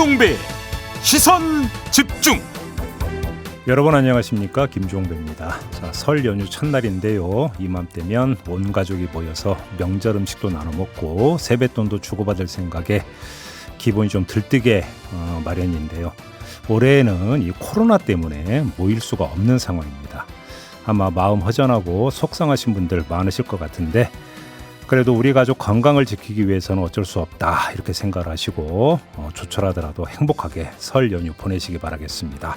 김종배 시선 집중. 여러분 안녕하십니까, 김종배입니다. 자, 설 연휴 첫날인데요. 이맘때면 온 가족이 모여서 명절 음식도 나눠 먹고 세뱃돈도 주고받을 생각에 기분이 좀 들뜨게 마련인데요. 올해에는 이 코로나 때문에 모일 수가 없는 상황입니다. 아마 마음 허전하고 속상하신 분들 많으실 것 같은데, 그래도 우리 가족 건강을 지키기 위해서는 어쩔 수 없다 이렇게 생각을 하시고 조촐하더라도 행복하게 설 연휴 보내시기 바라겠습니다.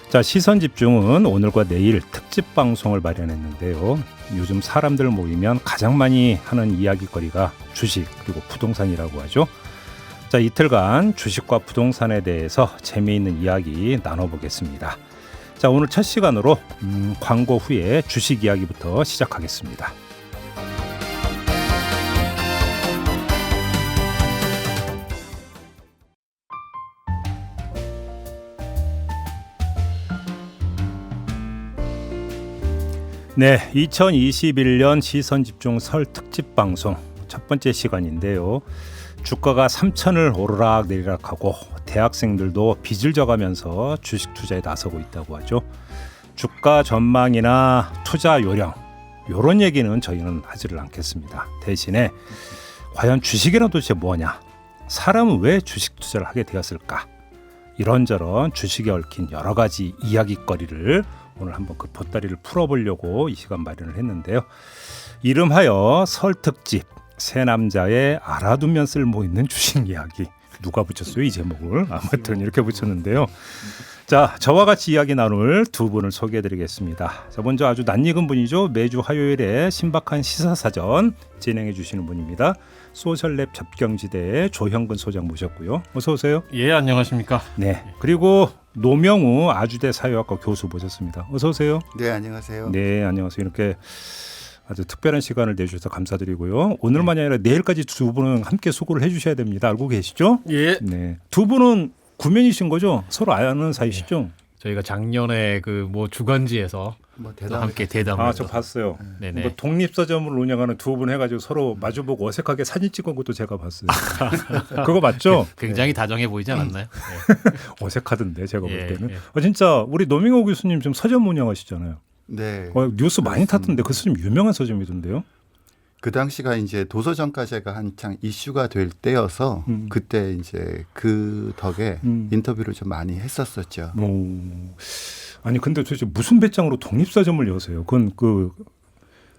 자, 시선집중은 오늘과 내일 특집 방송을 마련했는데요. 요즘 사람들 모이면 가장 많이 하는 이야기거리가 주식 그리고 부동산이라고 하죠. 자, 이틀간 주식과 부동산에 대해서 재미있는 이야기 나눠보겠습니다. 자, 오늘 첫 시간으로 광고 후에 주식 이야기부터 시작하겠습니다. 네, 2021년 시선집중 설 특집 방송 첫 번째 시간인데요. 주가가 3천을 오르락 내리락하고 대학생들도 빚을 져가면서 주식 투자에 나서고 있다고 하죠. 주가 전망이나 투자 요령 이런 얘기는 저희는 하지를 않겠습니다. 대신에 과연 주식이란 도대체 뭐냐? 사람은 왜 주식 투자를 하게 되었을까? 이런저런 주식에 얽힌 여러 가지 이야기거리를 오늘 한번 그 보따리를 풀어보려고 이 시간 마련을 했는데요. 이름하여 설 특집 세 남자의 알아두면 쓸모 있는 주식 이야기. 누가 붙였어요 이 제목을? 아무튼 이렇게 붙였는데요. 자, 저와 같이 이야기 나눌 두 분을 소개해드리겠습니다. 자, 먼저 아주 낯익은 분이죠. 매주 화요일에 신박한 시사사전 진행해 주시는 분입니다. 소셜랩 접경지대의 조형근 소장 모셨고요. 어서 오세요. 예, 안녕하십니까. 네, 그리고 노명우 아주대 사회학과 교수 모셨습니다. 어서 오세요. 네, 안녕하세요. 네, 안녕하세요. 이렇게 아주 특별한 시간을 내주셔서 감사드리고요. 오늘만이 아니라 내일까지 두 분은 함께 수고를 해주셔야 됩니다. 알고 계시죠? 예. 네, 두 분은 구면이신 거죠? 서로 아는 사이시죠? 저희가 작년에 그 뭐 주간지에서 또 함께 대담을. 아, 저 봤어요. 네네. 뭐 독립서점을 운영하는 두 분 해가지고 서로 마주보고 어색하게 사진 찍은 것도 제가 봤어요. 그거 맞죠? 굉장히 다정해 보이지 않았나요? 어색하던데 제가 볼 예, 때는. 예. 진짜 우리 노명호 교수님 지금 서점 운영하시잖아요. 네. 뉴스 많이 탔던데 그 서점 유명한 서점이던데요? 그 당시가 이제 도서정가제가 한창 이슈가 될 때여서 그때 이제 그 덕에 인터뷰를 좀 많이 했었었죠. 아니 근데 도대체 무슨 배짱으로 독립서점을 여세요? 그건 그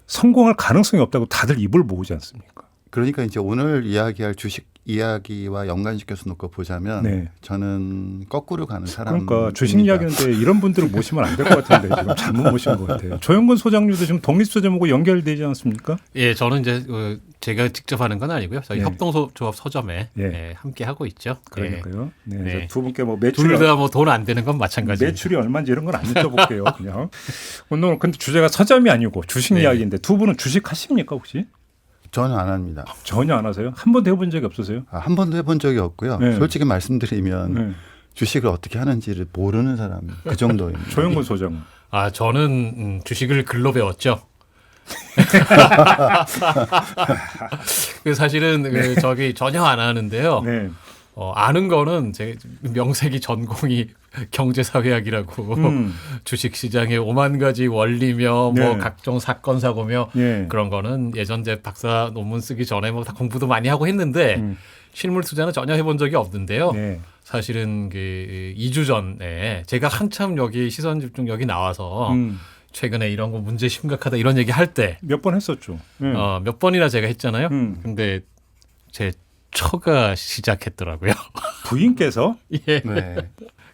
성공할 가능성이 없다고 다들 입을 모으지 않습니까? 그러니까 이제 오늘 이야기할 주식 이야기와 연관시켜서 놓고 보자면 네. 저는 거꾸로 가는 사람입니다. 그러니까 주식 이야기인데 이런 분들을 모시면 안 될 것 같은데 지금 잘못 모신 것 같아요. 조영근 소장님도 지금 독립서점하고 연결되지 않습니까? 예, 저는 이제 제가 직접 하는 건 아니고요. 저희 네. 협동조합 서점에 예. 함께 하고 있죠. 그러니까요. 네. 네. 두 분께 뭐 매출이 둘 다 뭐 돈 안 되는 건 마찬가지입니다. 매출이 얼마인지 이런 건 안 여쭤볼게요. 그냥 오늘 근데 주제가 서점이 아니고 주식 네. 이야기인데 두 분은 주식 하십니까 혹시? 저는 안 합니다. 전혀 안 하세요? 한 번도 해본 적이 없으세요? 한 번도 해본 적이 없고요. 네. 솔직히 말씀드리면 네. 주식을 어떻게 하는지를 모르는 사람 그 정도입니다. 조영근 소장. 아, 저는 주식을 글로 배웠죠. 그 사실은 그 저기 전혀 안 하는데요. 네. 아는 거는 제 명색이 전공이 경제사회학이라고 주식시장의 오만 가지 원리며 네. 뭐 각종 사건 사고며 예. 그런 거는 예전 제 박사 논문 쓰기 전에 뭐 다 공부도 많이 하고 했는데 실물 투자는 전혀 해본 적이 없는데요. 네. 사실은 그 2주 전에 제가 한참 여기 시선 집중 여기 나와서 최근에 이런 거 문제 심각하다 이런 얘기 할 때 몇 번 했었죠. 네. 몇 번이나 제가 했잖아요. 음. 근데 제 처가 시작했더라고요. 부인께서 예. 네.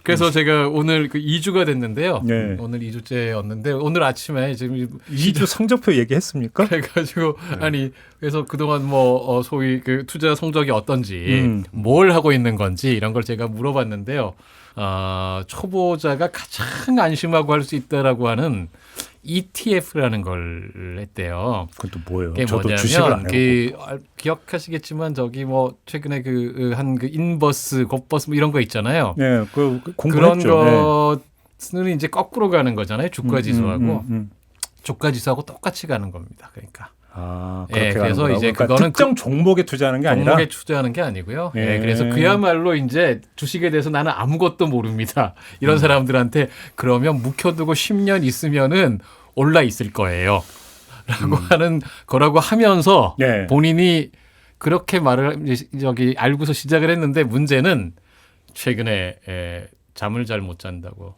그래서 제가 오늘 그 2주가 됐는데요. 네. 오늘 2주째였는데 오늘 아침에 지금 2주 성적표 얘기했습니까? 그래가지고 아니 그래서 그동안 뭐 소위 그 투자 성적이 어떤지 뭘 하고 있는 건지 이런 걸 제가 물어봤는데요. 초보자가 가장 안심하고 할 수 있다라고 하는 ETF라는 걸 했대요. 그건 또 뭐예요? 그게 저도 주식을 안 뭐냐면 해요. 기억하시겠지만 저기 뭐 최근에 그 인버스, 곱버스 뭐 이런 거 있잖아요. 네, 그 그런 공부했죠. 것은 이제 거꾸로 가는 거잖아요. 주가 지수하고 음. 주가 지수하고 똑같이 가는 겁니다. 그러니까 아, 예, 그렇게 그래서 가는 이제 거라고? 그러니까 그거는 특정 종목에 투자하는 게 아니라 종목에 투자하는 게 아니고요. 예. 예, 그래서 그야말로 이제 주식에 대해서 나는 아무것도 모릅니다. 이런 사람들한테 그러면 묵혀두고 10년 있으면은 올라 있을 거예요. 라고 하는 거라고 하면서 예. 본인이 그렇게 말을 알고서 시작을 했는데 문제는 최근에 잠을 잘 못 잔다고.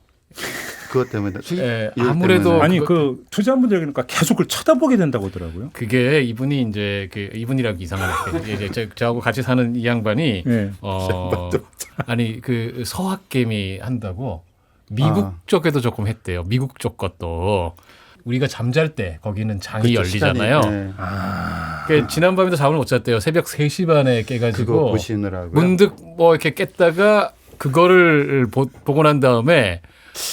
그것 때문에 수익 예, 이럴 아무래도 때문에. 아니 그거- 그 투자분들 그러니까 계속 그걸 쳐다보게 된다고 하더라고요. 그게 이분이 이제 이분이라고 이상하게 이제 저하고 같이 사는 이 양반이 예. 아니 그 서학개미 한다고 미국 쪽에도 조금 했대요. 미국 쪽 것도 우리가 잠잘 때 거기는 장이 그렇죠, 열리잖아요. 시간이, 네. 그러니까 지난밤에도 잠을 못 잤대요. 새벽 3시 반에 그거 깨가지고 보시느라고요. 문득 뭐 이렇게 깼다가 그거를 보고 난 다음에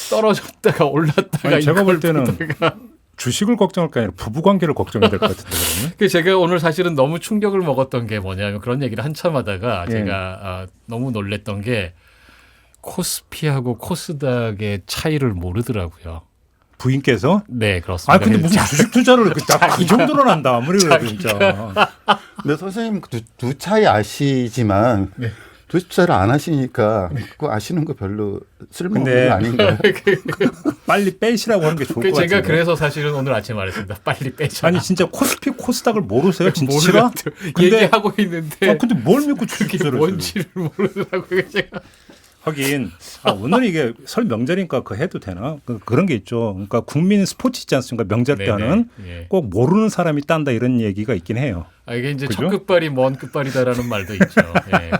떨어졌다가 올랐다가 아니, 제가 볼 이걸 때는 보다가 주식을 걱정할 게 아니라 부부 관계를 걱정해야 될 것 같은데 그러면. 그 제가 오늘 사실은 너무 충격을 먹었던 게 뭐냐면 그런 얘기를 한참 하다가 예. 제가 너무 놀랬던 게 코스피하고 코스닥의 차이를 모르더라고요. 부인께서 네, 그렇습니다. 아 근데 무슨 주식 투자를 그 정도로 한다 아무리 그래도 진짜. 근데 선생님 두 차이 아시지만 주식 투자를 안 하시니까 그거 아시는 거 별로 쓸모없는 근데 거 아닌가요? 빨리 빼시라고 하는 게 좋을 것 같아요. 제가 그래서 사실은 오늘 아침에 말했습니다. 빨리 빼자. 아니 진짜 코스피 코스닥을 모르세요 진짜? 얘기하고 있는데 근데 뭘 믿고 주식 그게 투자를 뭔지를 모르더라고요. 제가. 하긴 오늘 이게 설 명절이니까 그 해도 되나 그런 게 있죠. 그러니까 국민 스포츠 있지 않습니까? 명절 때 네네. 하는 예. 꼭 모르는 사람이 딴다 이런 얘기가 있긴 해요. 이게 이제 그죠? 첫 끝발이 먼 끝발이다라는 말도 있죠. 예,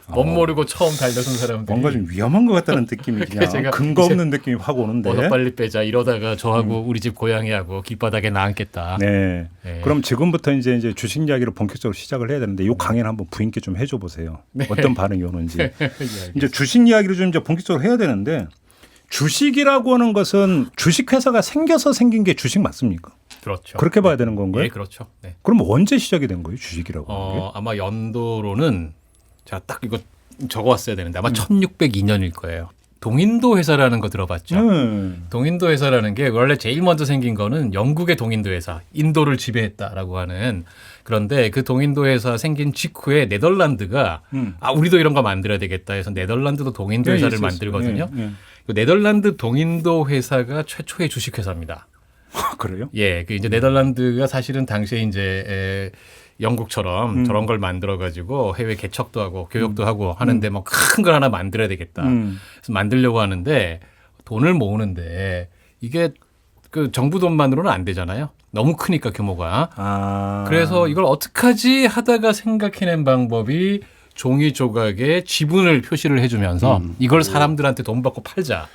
못 모르고 처음 달려선 사람들이 뭔가 좀 위험한 것 같다는 느낌이 그냥 제가 근거 이제 없는 느낌이 확 오는데. 어서 빨리 빼자. 이러다가 저하고 우리 집 고양이하고 길바닥에 나앉겠다. 네. 네. 그럼 지금부터 이제 주식 이야기를 본격적으로 시작을 해야 되는데 이 강의는 한번 부인께 좀 해줘 보세요. 어떤 반응이 오는지. 이제 주식 이야기를 좀 이제 본격적으로 해야 되는데 주식이라고 하는 것은 주식 회사가 생겨서 생긴 게 주식 맞습니까? 그렇죠. 그렇게 봐야 되는 건가요? 예, 그렇죠. 네. 그럼 언제 시작이 된 거예요, 주식이라고 하는 게? 아마 연도로는 제가 딱 이거 적어왔어야 되는데 아마 1602년일 거예요. 동인도 회사라는 거 들어봤죠? 동인도 회사라는 게 원래 제일 먼저 생긴 거는 영국의 동인도 회사, 인도를 지배했다라고 하는 그런데 그 동인도 회사 생긴 직후에 네덜란드가 우리도 이런 거 만들어야 되겠다 해서 네덜란드도 동인도 네, 회사를 있었어요. 만들거든요. 네, 네. 그 네덜란드 동인도 회사가 최초의 주식 회사입니다. 그래요? 예, 그 이제 네덜란드가 사실은 당시에 이제 영국처럼 저런 걸 만들어 가지고 해외 개척도 하고 교육도 하고 하는데 뭐 큰 걸 하나 만들어야 되겠다. 그래서 만들려고 하는데 돈을 모으는데 이게 그 정부 돈만으로는 안 되잖아요. 너무 크니까 규모가. 그래서 이걸 어떡하지 하다가 생각해낸 방법이 종이 조각에 지분을 표시를 해주면서 이걸 사람들한테 돈 받고 팔자.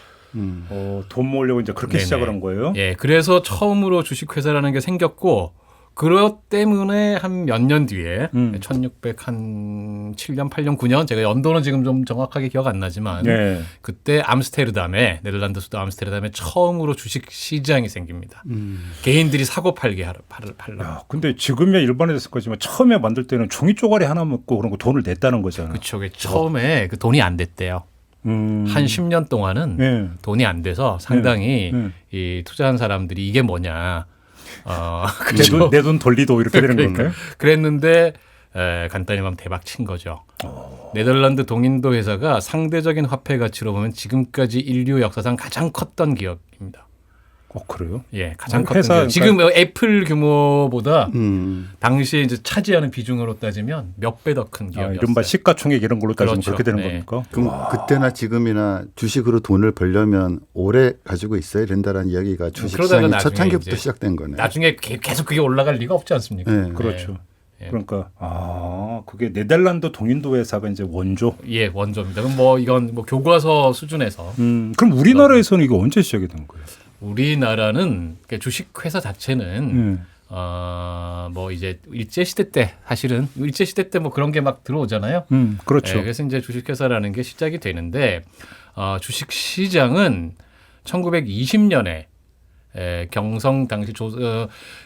돈 모으려고 이제 그렇게 네네. 시작을 한 거예요? 예, 그래서 처음으로 주식회사라는 게 생겼고, 그것 때문에 한 몇 년 뒤에 1607년, 8년, 9년 제가 연도는 지금 좀 정확하게 기억 안 나지만 네. 그때 암스테르담에 네덜란드 수도 암스테르담에 처음으로 주식 시장이 생깁니다. 개인들이 사고 팔게 팔라. 야, 근데 지금이야 일반화됐을 거지만 처음에 만들 때는 종이 쪼가리 하나 먹고 그런 거 돈을 냈다는 거잖아요. 그렇죠. 처음에 그 돈이 안 됐대요. 한 10년 동안은 네. 돈이 안 돼서 상당히 네. 이 투자한 사람들이 이게 뭐냐. 내 돈 돌리도 이렇게 되는 그러니까. 건가요? 그랬는데 간단히 말하면 대박 친 거죠. 네덜란드 동인도 회사가 상대적인 화폐 가치로 보면 지금까지 인류 역사상 가장 컸던 기업입니다. 그래요? 예, 가장 회사, 컸던 기업. 지금 애플 규모보다 음. 당시에 이제 차지하는 비중으로 따지면 몇 배 더 큰 기업이었어요. 이른바 시가총액 이런 걸로 따지면 그렇죠. 그렇게 되는 네. 겁니까? 그럼 그때나 지금이나 주식으로 돈을 벌려면 오래 가지고 있어야 된다는 이야기가 그러다가 주식시장이 나중에 첫 단계부터 이제 시작된 거네. 나중에 계속 그게 올라갈 리가 없지 않습니까? 네. 그렇죠. 예. 그러니까 그게 네덜란드 동인도 회사가 이제 원조. 예, 원조입니다. 그럼 뭐 이건 뭐 교과서 수준에서 그럼 우리나라에서는 이거 언제 시작이 된 거예요? 우리나라는 주식 회사 자체는 뭐 이제 일제 시대 때 사실은 일제 시대 때 뭐 그런 게 막 들어오잖아요. 그렇죠. 네, 그래서 이제 주식 회사라는 게 시작이 되는데 주식 시장은 1920년에 경성 당시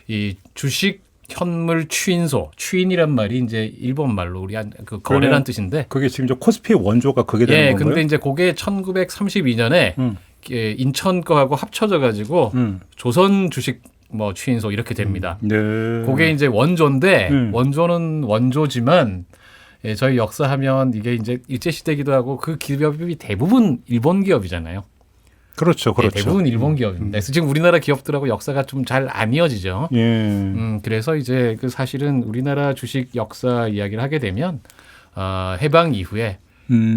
이 주식 현물 추인이란 말이 이제 일본 말로 우리 그 거래란 뜻인데. 그게 지금 이제 코스피의 원조가 그게 되는 예, 건가요? 근데 이제 그게 1932년에 인천 거하고 합쳐져 가지고 조선 주식 뭐 추인소 이렇게 됩니다. 네. 그게 이제 원조인데 원조는 원조지만 예, 저희 역사하면 이게 이제 일제 시대기도 하고 그 기업이 대부분 일본 기업이잖아요. 그렇죠, 예, 그렇죠. 대부분 일본 기업입니다. 그래서 지금 우리나라 기업들하고 역사가 좀 잘 안 이어지죠. 예. 그래서 이제 그 사실은 우리나라 주식 역사 이야기를 하게 되면 해방 이후에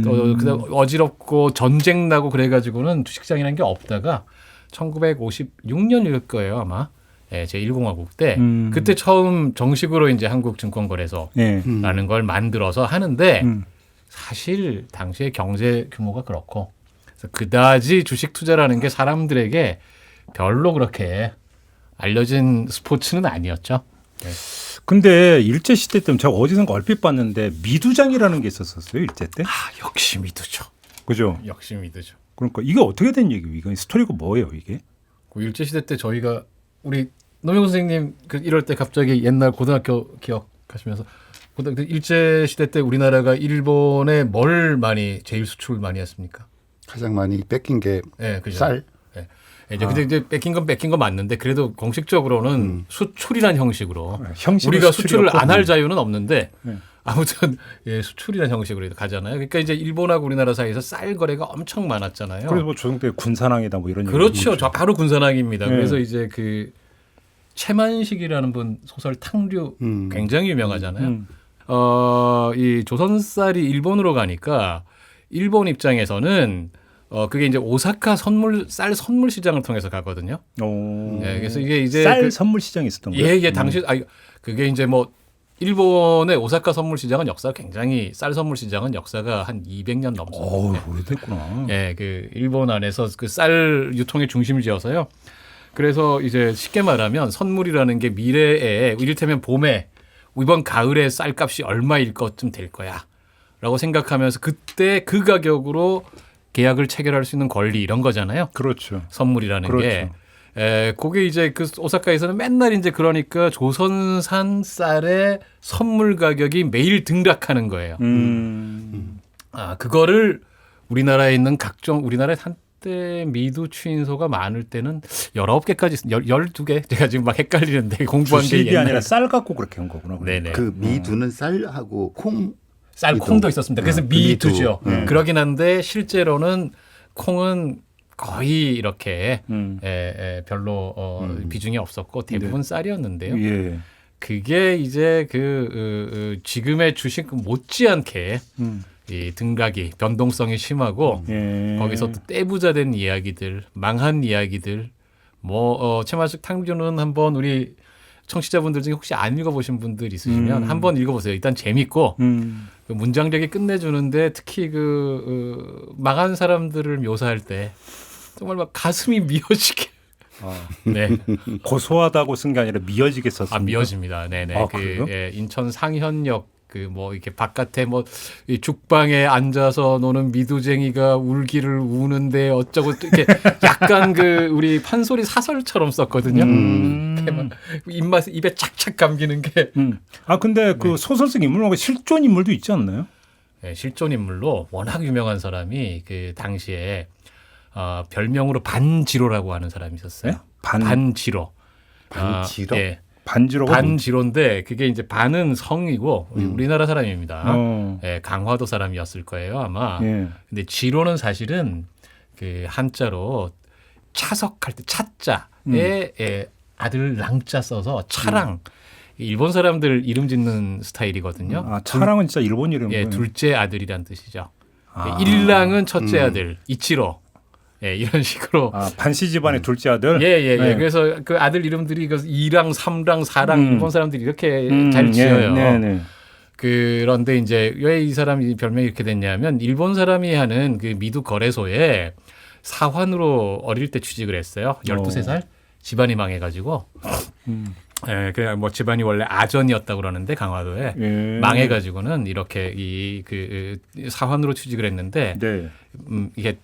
또 그다음 어지럽고 전쟁 나고 그래가지고는 주식시장이라는 게 없다가 1956년일 거예요 아마. 예, 제1공화국 때 그때 처음 정식으로 이제 한국증권거래소라는 예. 걸 만들어서 하는데 사실 당시의 경제 규모가 그렇고 그래서 그다지 주식 투자라는 게 사람들에게 별로 그렇게 알려진 스포츠는 아니었죠. 네. 근데 일제 시대 때는 제가 어디선가 얼핏 봤는데 미두장이라는 게 있었어요 일제 때. 역시 미드죠. 그죠? 역시 미드죠. 그러니까 이게 어떻게 된 얘기예요? 이거 스토리가 뭐예요 이게? 그 일제 시대 때 저희가 우리 노영 선생님 그 이럴 때 갑자기 옛날 고등학교 기억하시면서 고등학교 일제 시대 때 우리나라가 일본에 뭘 많이 제일 수출을 많이 했습니까? 가장 많이 뺏긴 게 네, 그죠. 쌀. 네. 근데 이제 뺏긴 건 맞는데 그래도 공식적으로는 수출이란 형식으로 우리가 수출을 안 할 자유는 없는데 아무튼 예, 수출이란 형식으로 가잖아요. 그러니까 이제 일본하고 우리나라 사이에서 쌀 거래가 엄청 많았잖아요. 그래서 뭐 조선 때 군산항이다 뭐 이런. 그렇죠. 저 바로 군산항입니다. 네. 그래서 이제 그 최만식이라는 분 소설 탕류 굉장히 유명하잖아요. 이 조선 쌀이 일본으로 가니까 일본 입장에서는 그게 이제 오사카 쌀 선물 시장을 통해서 가거든요. 예, 그래서 이게 이제 쌀 선물 시장이 있었던 거예요. 예, 당시 그게 이제 뭐 일본의 오사카 선물 시장은 역사가 굉장히 쌀 선물 시장은 역사가 한 200년 넘습니다. 오래됐구나. 예, 그 일본 안에서 그 쌀 유통의 중심을 지어서요. 그래서 이제 쉽게 말하면 선물이라는 게 미래에 이를테면 봄에 이번 가을에 쌀값이 얼마일 것쯤 될 거야라고 생각하면서 그때 그 가격으로 계약을 체결할 수 있는 권리 이런 거잖아요. 그렇죠. 선물이라는 그렇죠. 게. 그게 이제 그 오사카에서는 맨날 이제 그러니까 조선산 쌀의 선물 가격이 매일 등락하는 거예요. 그거를 우리나라에 있는 우리나라에 한때 미두 추인소가 많을 때는 19개까지 12개 제가 지금 막 헷갈리는데 공부한 게 주식이 옛날 아니라 쌀 갖고 그렇게 한 거구나. 네네. 그 미두는 쌀하고 콩. 쌀 콩도 있었습니다. 그래서 미두죠. 미두. 그러긴 한데 실제로는 콩은 거의 이렇게 별로 비중이 없었고 대부분 쌀이었는데요. 예. 그게 이제 지금의 주식 못지않게 이 등락이 변동성이 심하고 거기서 또 떼부자된 이야기들, 망한 이야기들, 최만식 탕류는 한번 우리 청취자분들 중에 혹시 안 읽어보신 분들 있으시면 한번 읽어보세요. 일단 재밌고 그 문장력이 끝내주는데 특히 망한 사람들을 묘사할 때 정말 막 가슴이 미어지게. 네. 고소하다고 쓴 게 아니라 미어지게 썼습니다. 미어집니다. 네네. 그래요? 인천 상현역 이렇게 바깥에 이 죽방에 앉아서 노는 미두쟁이가 울기를 우는데 어쩌고 이렇게 약간 우리 판소리 사설처럼 썼거든요. 입에 착착 감기는 게. 근데 그 소설 속 인물하고 실존 인물도 있지 않나요? 네, 실존 인물로 워낙 유명한 사람이 그 당시에 별명으로 반지로라고 하는 사람이 있었어요. 네? 반지로. 반지로? 예. 반지로인데 그게 이제 반은 성이고 우리나라 사람입니다. 예, 강화도 사람이었을 거예요 아마. 예. 근데 지로는 사실은 그 한자로 차석할 때 차자에 아들 랑자 써서 차랑 일본 사람들 이름 짓는 스타일이거든요. 차랑은 진짜 일본 이름이에요. 예, 둘째 아들이란 뜻이죠. 일랑은 첫째 아들 이치로. 예, 이런 식으로. 반씨 집안의 둘째 아들? 예. 그래서 그 아들 이름들이 2랑, 3랑, 4랑 일본 사람들이 이렇게 잘 지어요. 네. 그런데 이제 왜 이 사람이 별명이 이렇게 됐냐면 일본 사람이 하는 그 미두 거래소에 사환으로 어릴 때 취직을 했어요. 12살? 집안이 망해가지고. 예, 그냥 집안이 원래 아전이었다고 그러는데 강화도에 망해가지고는 이렇게 사환으로 취직을 했는데 이게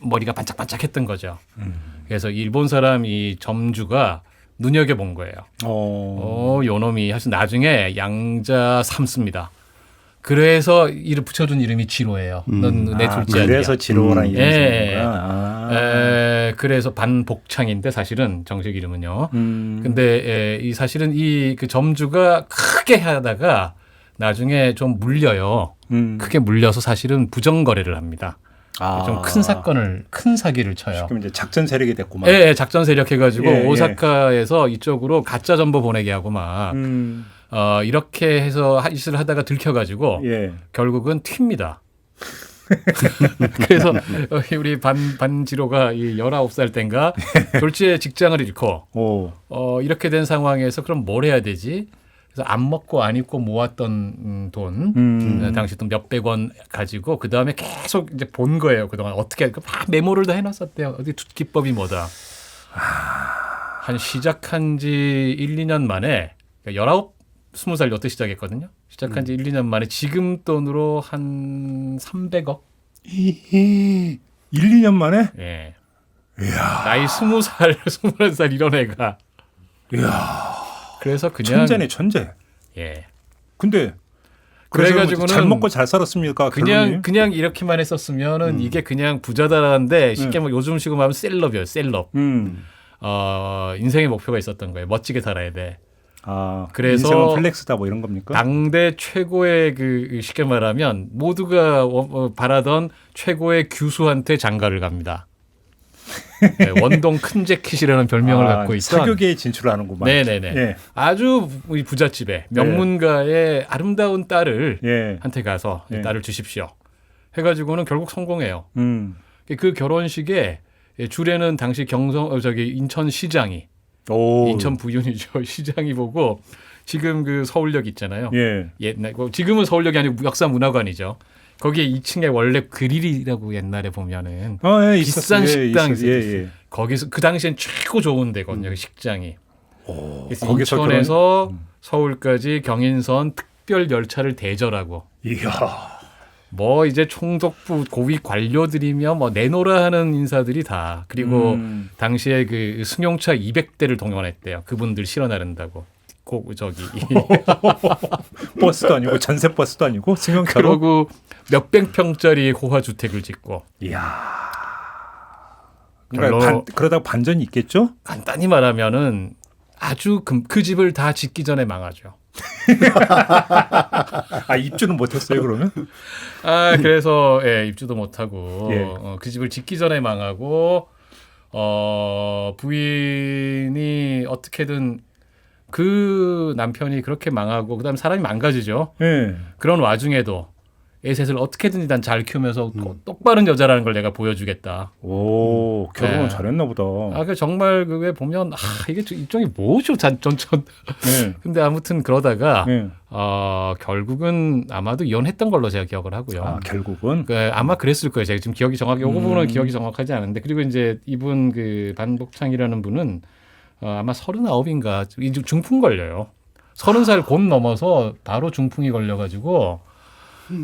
머리가 반짝반짝했던 거죠. 그래서 일본 사람 이 점주가 눈여겨본 거예요. 요놈이 사실 나중에 양자 삼습니다. 그래서 이를 붙여준 이름이 지로예요. 넌 내 둘째 아들이야. 그래서 지로라는 이름이 있는 거야. 그래서 반복창인데 사실은 정식 이름은요. 근데 이 사실은 이 그 점주가 크게 하다가 나중에 좀 물려요. 크게 물려서 사실은 부정거래를 합니다. 좀 큰 사기를 쳐요. 그럼 이제 작전 세력이 됐구만. 예, 작전 세력 해가지고 예, 예. 오사카에서 이쪽으로 가짜 정보 보내게 하고 막 이렇게 해서 짓을 하다가 들켜가지고 예. 결국은 튑니다. 그래서 우리 반지로가 이 19살 땐가 졸지에 직장을 잃고 이렇게 된 상황에서 그럼 뭘 해야 되지? 그래서 안 먹고 안 입고 모았던 돈 당시 또 몇백 원 가지고 그 다음에 계속 이제 본 거예요. 그동안 어떻게 막 메모를 다 해놨었대요. 어디 기법이 뭐다. 한 시작한 지 1, 2년 만에 19, 20살 요때 시작했거든요. 시작한 지 1, 2년 만에 지금 돈으로 한 300억. 1, 2년 만에? 예. 이야. 나이 20살, 21살 이런 애가. 이야. 그래서 그냥 천재네 천재. 예. 근데 그래가지고는 잘 먹고 잘 살았습니까? 결론이? 그냥 이렇게만 했었으면은 이게 그냥 부자다라는데 쉽게 뭐 요즘식으로 말하면 셀럽이에요. 셀럽. 인생의 목표가 있었던 거예요. 멋지게 살아야 돼. 그래서 인생은 플렉스다 뭐 이런 겁니까? 당대 최고의 그 쉽게 말하면 모두가 바라던 최고의 규수한테 장가를 갑니다. 네, 원동 큰재킷이라는 별명을 갖고 있던 사교계에 진출하는구만. 네네네. 예. 아주 부잣집에 명문가의 아름다운 딸을 예. 한테 가서 예. 딸을 주십시오. 해가지고는 결국 성공해요. 그 결혼식에 주례는 당시 인천시장이 인천 부윤이죠. 시장이 보고 지금 그 서울역 있잖아요. 예. 옛날 지금은 서울역이 아니고 역사문화관이죠. 거기에 2층에 원래 그릴이라고 옛날에 보면은 예, 비싼 식당이 있었어요. 예. 거기서 그 당시엔 최고 좋은 데거든요. 그 식장이. 그래서 거기서 인천에서 서울까지 경인선 특별 열차를 대절하고. 이야. 뭐 이제 총독부 고위 관료들이며 뭐 내노라 하는 인사들이 다. 그리고 당시에 그 승용차 200대를 동원했대요. 그분들 실어 나른다고. 버스도 아니고 전세 버스도 아니고 승용차로. 그러고 몇백 평짜리 호화 주택을 짓고. 이야. 그러니까 그러다가 반전이 있겠죠? 간단히 말하면은 아주 그 집을 다 짓기 전에 망하죠. 입주는 못했어요 그러면? 그래서 입주도 못하고 예. 그 집을 짓기 전에 망하고 부인이 어떻게든 그 남편이 그렇게 망하고 그다음에 사람이 망가지죠. 예. 그런 와중에도 애셋을 어떻게든 일단 잘 키우면서 똑바른 여자라는 걸 내가 보여주겠다. 오, 결혼은 네. 잘했나 보다. 그 정말 그게 보면 이게 일종이 뭐죠, 전천. 네. 근데 아무튼 그러다가 네. 결국은 아마도 이혼했던 걸로 제가 기억을 하고요. 결국은 아마 그랬을 거예요. 제가 지금 기억이 정확히 이 부분은 기억이 정확하지 않은데 그리고 이제 이분 그 반복창이라는 분은 아마 39인가 중풍 걸려요. 30살 곧 넘어서 바로 중풍이 걸려가지고.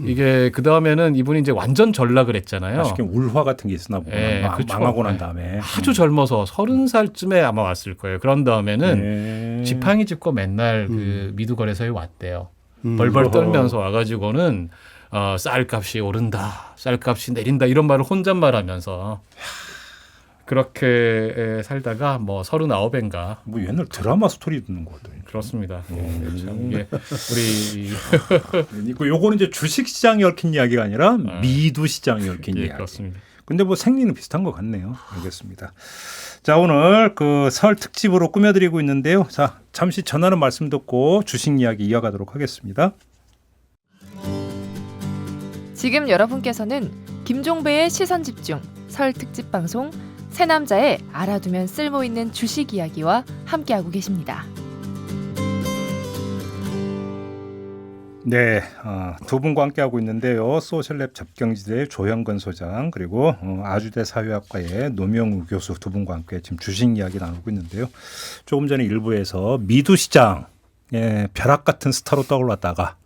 이게 그 다음에는 이분이 이제 완전 전락을 했잖아요. 쉽게 울화 같은 게 있었나 보구나. 그렇죠. 망하고 난 다음에 아주 젊어서 30살쯤에 아마 왔을 거예요. 그런 다음에는 지팡이 짚고 맨날 그 미두거래소에 왔대요. 벌벌 떨면서 와가지고는 쌀값이 오른다, 쌀값이 내린다 이런 말을 혼잣말하면서 그렇게 살다가 뭐 39인가 뭐 옛날 드라마 스토리 듣는 거 같아요. 그렇습니다. 우리 요거는 이제 주식 시장이 얽힌 이야기가 아니라 미두 시장이 얽힌 이야기. 그렇습니다. 근데 뭐 생리는 비슷한 것 같네요. 알겠습니다. 자, 오늘 그 설 특집으로 꾸며드리고 있는데요. 자, 잠시 전하는 말씀 듣고 주식 이야기 이어가도록 하겠습니다. 지금 여러분께서는 김종배의 시선집중 설 특집 방송 새남자의 알아두면 쓸모있는 주식 이야기와 함께하고 계십니다. 네, 두 분과 함께하고 있는데요. 소셜랩 접경지대 조형근 소장 그리고 아주대 사회학과의 노명우 교수 두 분과 함께 지금 주식 이야기 나누고 있는데요. 조금 전에 일부에서 미두 시장 벼락 같은 스타로 떠올랐다가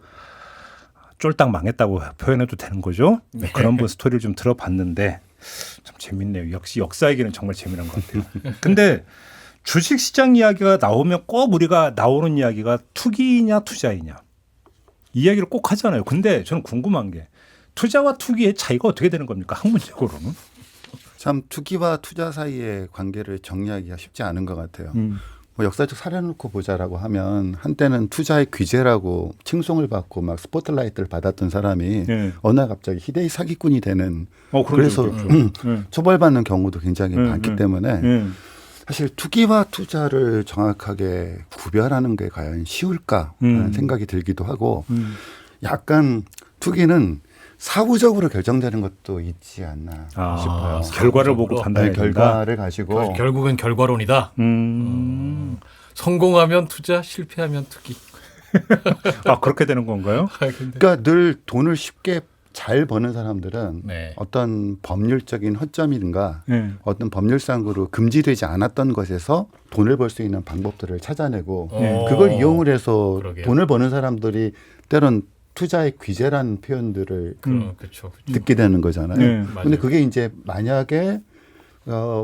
쫄딱 망했다고 표현해도 되는 거죠. 네, 그런 분 스토리를 좀 들어봤는데 참 재밌네요. 역시 역사 얘기는 정말 재미난 것 같아요. 근데 주식시장 이야기가 나오면 꼭 우리가 나오는 이야기가 투기냐 투자이냐 이 이야기를 꼭 하잖아요. 근데 저는 궁금한 게 투자와 투기의 차이가 어떻게 되는 겁니까? 학문적으로는? 참 투기와 투자 사이의 관계를 정리하기가 쉽지 않은 것 같아요. 뭐 역사적 사례 놓고 보자라고 하면 한때는 투자의 귀재라고 칭송을 받고 막 스포트라이트를 받았던 사람이 네. 어느 날 갑자기 희대의 사기꾼이 되는 그런 그래서 적도 있죠. 처벌받는 경우도 굉장히 많기 때문에 네. 사실 투기와 투자를 정확하게 구별하는 게 과연 쉬울까 하는 생각이 들기도 하고 약간 투기는 사후적으로 결정되는 것도 있지 않나 싶어요. 결과를 보고 판단해야 네, 된다. 결과를 가지고 결국은 결과론이다. 성공하면 투자, 실패하면 투기. 그렇게 되는 건가요? 근데 그러니까 늘 돈을 쉽게 잘 버는 사람들은 네. 어떤 법률적인 허점인가 네. 어떤 법률상으로 금지되지 않았던 것에서 돈을 벌 수 있는 방법들을 찾아내고 그걸 이용을 해서 그러게요. 돈을 버는 사람들이 때론 투자의 귀재라는 표현들을 그렇죠. 듣게 되는 거잖아요. 네. 근데 맞아요. 그게 이제 만약에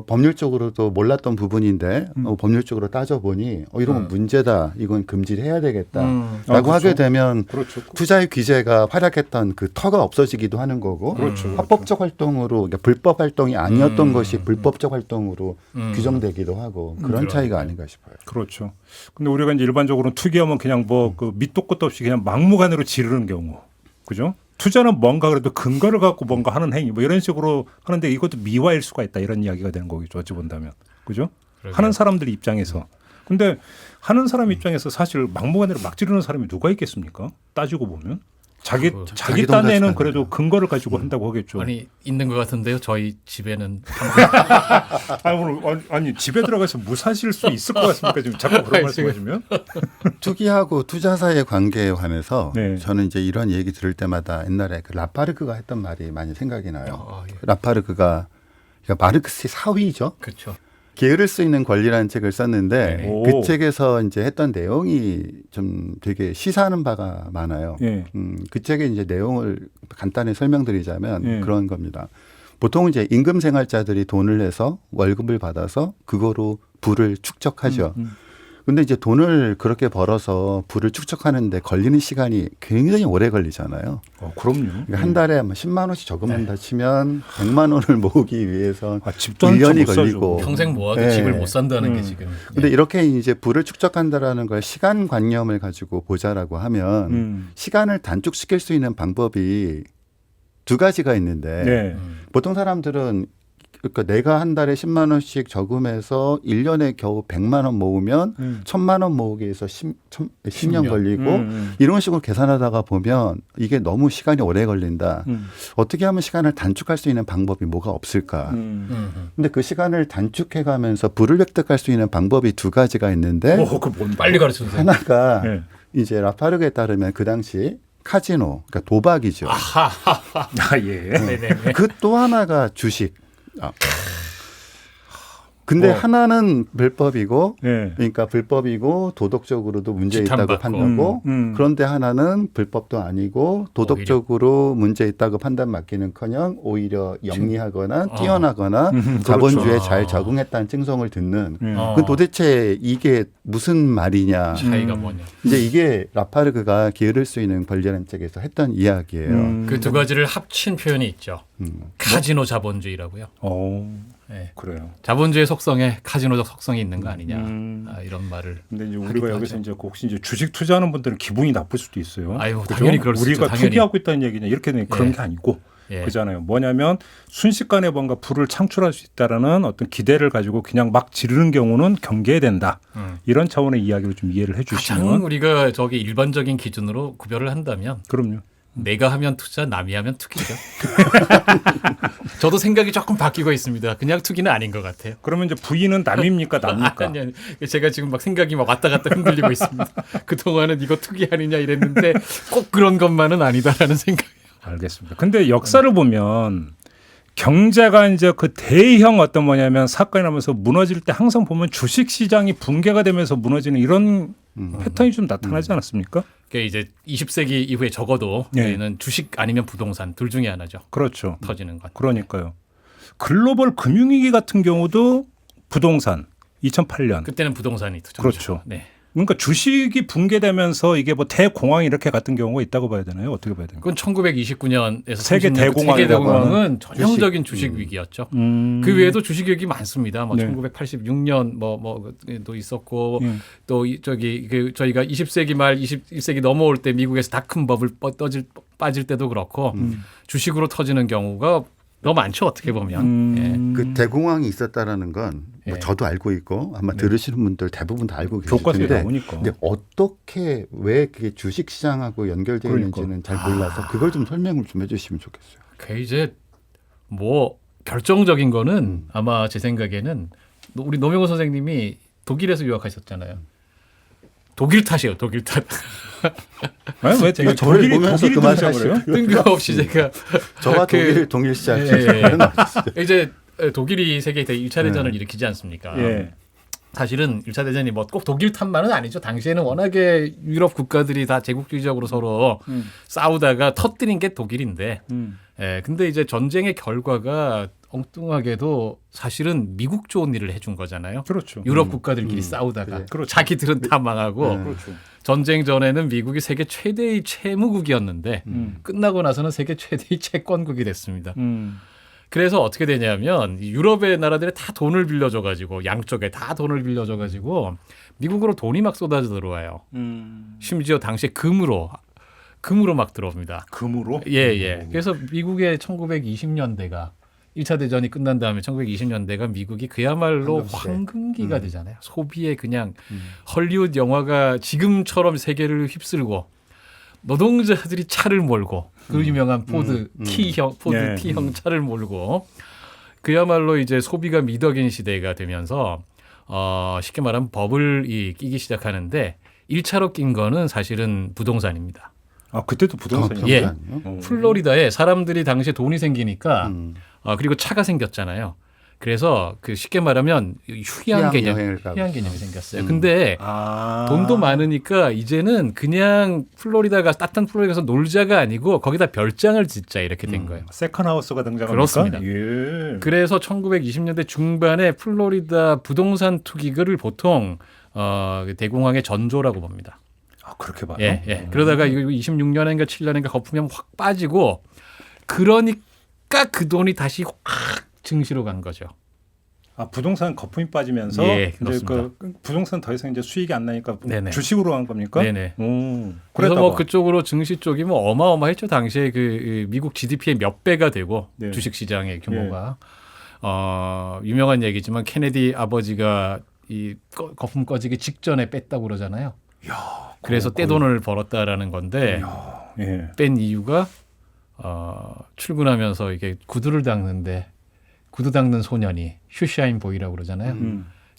법률적으로도 몰랐던 부분인데 법률적으로 따져보니 이런 건 문제다. 이건 금지를 해야 되겠다라고 그렇죠. 하게 되면 그렇죠. 투자의 규제가 활약했던 그 터가 없어지기도 하는 거고 그렇죠. 합법적 활동으로 그러니까 불법 활동이 아니었던 것이 불법적 활동으로 규정되기도 하고 그런 차이가 아닌가 싶어요. 그렇죠. 근데 우리가 이제 일반적으로 투기하면 그냥 뭐 그 밑도 끝도 없이 그냥 막무가내로 지르는 경우, 그죠? 투자는 뭔가 그래도 근거를 갖고 뭔가 하는 행위, 뭐 이런 식으로 하는데 이것도 미화일 수가 있다 이런 이야기가 되는 거겠죠. 어찌 본다면, 그죠? 그러게요. 하는 사람들 입장에서. 근데 하는 사람 입장에서 사실 막무가내로 막 지르는 사람이 누가 있겠습니까? 따지고 보면. 자기 자기 돈 딴에는 가지고 그래도 근거를 가지고 한다고 하겠죠. 아니 있는 것 같은데요. 저희 집에는 아니 집에 들어가서 무사실 수 있을 것 같습니까? 지금 자꾸 그런 말씀하시면. 투기하고 투자 사이의 관계에 관해서 네. 저는 이제 이런 얘기 들을 때마다 옛날에 그 라파르크가 했던 말이 많이 생각이 나요. 예. 라파르크가 그러니까 마르크스의 사위죠. 그렇죠. 게으를 수 있는 권리라는 책을 썼는데 네. 그 오. 책에서 이제 했던 내용이 좀 되게 시사하는 바가 많아요. 예. 그 책의 이제 내용을 간단히 설명드리자면 예. 그런 겁니다. 보통 이제 임금 생활자들이 돈을 내서 월급을 받아서 그거로 부를 축적하죠. 근데 이제 돈을 그렇게 벌어서 부를 축적하는데 걸리는 시간이 굉장히 오래 걸리잖아요. 그럼요. 그러니까 한 달에 10만 원씩 저금한다 치면 100만 원을 모으기 위해서 집도 한 채 1년이 못 사죠. 걸리고 평생 모아도 네. 집을 못 산다는 게 지금. 근데 이렇게 이제 부를 축적한다라는 걸 시간 관념을 가지고 보자라고 하면 시간을 단축시킬 수 있는 방법이 두 가지가 있는데 네. 보통 사람들은 그러니까 내가 한 달에 10만 원씩 저금해서 1년에 겨우 100만 원 모으면 1000만 원 모으기 위해서 10년 걸리고 이런 식으로 계산하다가 보면 이게 너무 시간이 오래 걸린다. 어떻게 하면 시간을 단축할 수 있는 방법이 뭐가 없을까. 근데 그 시간을 단축해 가면서 부를 획득할 수 있는 방법이 두 가지가 있는데 빨리 가르쳐 주세요. 하나가 네. 이제 라파르크에 따르면 그 당시 카지노, 그러니까 도박이죠. 예. 네네. 그 또 하나가 주식. 근데 하나는 불법이고, 네. 그러니까 불법이고 도덕적으로도 문제 있다고 지탄받고. 판단하고, 그런데 하나는 불법도 아니고 도덕적으로 문제 있다고 판단 맡기는커녕 오히려 영리하거나 뛰어나거나 자본주의에 그렇죠. 잘 적응했다는 칭송을 듣는. 어. 그 도대체 이게 무슨 말이냐? 차이가 뭐냐. 이제 이게 라파르크가 게으를 수 있는 권리라는 책에서 했던 이야기예요. 그 두 가지를 합친 표현이 있죠. 카지노 자본주의라고요. 네. 그래요. 자본주의 속성에 카지노적 속성이 있는 거 아니냐. 이런 말을. 근데 이제 하기도 우리가 여기서 하죠. 이제 혹시 이제 주식 투자하는 분들은 기분이 나쁠 수도 있어요. 아유, 그죠? 당연히 그럴 수 우리가 있죠, 당연히. 투기하고 있다는 얘기냐 이렇게 되면 그런 예. 게 아니고 예. 그잖아요. 뭐냐면 순식간에 뭔가 부를 창출할 수 있다라는 어떤 기대를 가지고 그냥 막 지르는 경우는 경계해야 된다. 이런 차원의 이야기를 좀 이해를 가장 해주시면 우리가 저기 일반적인 기준으로 구별을 한다면 그럼요. 내가 하면 투자, 남이 하면 투기죠. 저도 생각이 조금 바뀌고 있습니다. 그냥 투기는 아닌 것 같아요. 그러면 이제 부인은 남입니까 남입니까? 아니, 제가 지금 막 생각이 막 왔다 갔다 흔들리고 있습니다. 그동안은 이거 투기 아니냐 이랬는데 꼭 그런 것만은 아니다라는 생각이. 알겠습니다. 근데 역사를 보면 경제가 이제 그 대형 어떤 뭐냐면 사건이 나면서 무너질 때 항상 보면 주식 시장이 붕괴가 되면서 무너지는 이런 패턴이 좀 나타나지 않았습니까? 그게 이제 20세기 이후에 적어도 예. 저희는 주식 아니면 부동산 둘 중에 하나죠. 그렇죠. 터지는 것. 그러니까요. 글로벌 금융위기 같은 경우도 부동산 2008년. 그때는 부동산이 투자. 그렇죠. 네. 그러니까 주식이 붕괴되면서 이게 뭐 대공황 이렇게 갔던 경우가 있다고 봐야 되나요? 어떻게 봐야 되나요? 그건 1929년에서 세계 대공황이라고 대공황은 전형적인 주식 위기였죠. 그 외에도 주식 위기 많습니다. 뭐 네. 1986년 뭐도 있었고 또 저희가 20세기 말 21세기 넘어올 때 미국에서 닷컴 버블 빠질 때도 그렇고 주식으로 터지는 경우가 너무 많죠. 어떻게 보면. 그 대공황이 있었다라는 건 뭐 예. 저도 알고 있고 아마 들으시는 분들 대부분 다 알고 계실 교과서에 텐데 나오니까. 근데 어떻게 왜 그게 주식 시장하고 연결되어 그러니까. 있는지는 잘 몰라서 그걸 좀 설명을 좀 해주시면 좋겠어요. 그 이제 뭐 결정적인 거는 아마 제 생각에는 우리 노명호 선생님이 독일에서 유학하셨잖아요. 독일 탓이에요. 독일 탓. 아니, 왜 제가 저를 독일이 보면서 독일이 그 말을 등장을 해요? 뜬금없이 제가 저와 그- 동일 시작. 이제 독일이 세계 1차 대전을 일으키지 않습니까? 예. 사실은 1차 대전이 뭐 꼭 독일 탓만은 아니죠. 당시에는 워낙에 유럽 국가들이 다 제국주의적으로 서로 싸우다가 터뜨린 게 독일인데 예, 근데 이제 전쟁의 결과가 엉뚱하게도 사실은 미국 좋은 일을 해준 거잖아요. 그렇죠. 유럽 국가들끼리 싸우다가 네. 그렇죠. 자기들은 다 망하고 그렇죠. 전쟁 전에는 미국이 세계 최대의 채무국이었는데 끝나고 나서는 세계 최대의 채권국이 됐습니다. 그래서 어떻게 되냐면 이 유럽의 나라들이 다 돈을 빌려줘가지고 양쪽에 다 돈을 빌려줘가지고 미국으로 돈이 막 쏟아져 들어와요. 심지어 당시에 금으로 막 들어옵니다. 금으로? 예. 그래서 미국의 1920년대가 1차 대전이 끝난 다음에 1920년대가 미국이 그야말로 황금시대. 황금기가 되잖아요. 소비에 그냥 헐리우드 영화가 지금처럼 세계를 휩쓸고 노동자들이 차를 몰고 그 유명한 포드 T형 네. T형 차를 몰고 그야말로 이제 소비가 미덕인 시대가 되면서 쉽게 말하면 버블이 끼기 시작하는데 1차로 낀 거는 사실은 부동산입니다. 아, 그때도 부동산이요? 예. 아니요? 플로리다에 사람들이 당시에 돈이 생기니까 음. 그리고 차가 생겼잖아요. 그래서 그 쉽게 말하면 휴양 여행을 가고. 개념이 생겼어요. 근데 아. 돈도 많으니까 이제는 그냥 플로리다가 따뜻한 플로리다 가서 놀자가 아니고 거기다 별장을 짓자 이렇게 된 거예요. 세컨하우스가 등장합니까? 그렇습니다. 예. 그래서 1920년대 중반에 플로리다 부동산 투기를 보통 대공황의 전조라고 봅니다. 아, 그렇게 봐요? 예. 그러다가 이거 26년인가 7년인가 거품이 확 빠지고 그러니까 그 돈이 다시 확 증시로 간 거죠. 아, 부동산 거품이 빠지면서 예, 이제 그렇습니다. 그 부동산 더 이상 이제 수익이 안 나니까 네네. 주식으로 한 겁니까? 네네. 오, 그래서 그랬다가. 뭐 그쪽으로 증시 쪽이 뭐 어마어마했죠. 당시에 그 미국 GDP의 몇 배가 되고 네. 주식 시장의 규모가 유명한 얘기지만 케네디 아버지가 이 거품 꺼지기 직전에 뺐다고 그러잖아요. 그래서 떼돈을 벌었다라는 건데 예. 뺀 이유가 출근하면서 이게 구두를 닦는데 구두 닦는 소년이 슈샤인 보이라고 그러잖아요.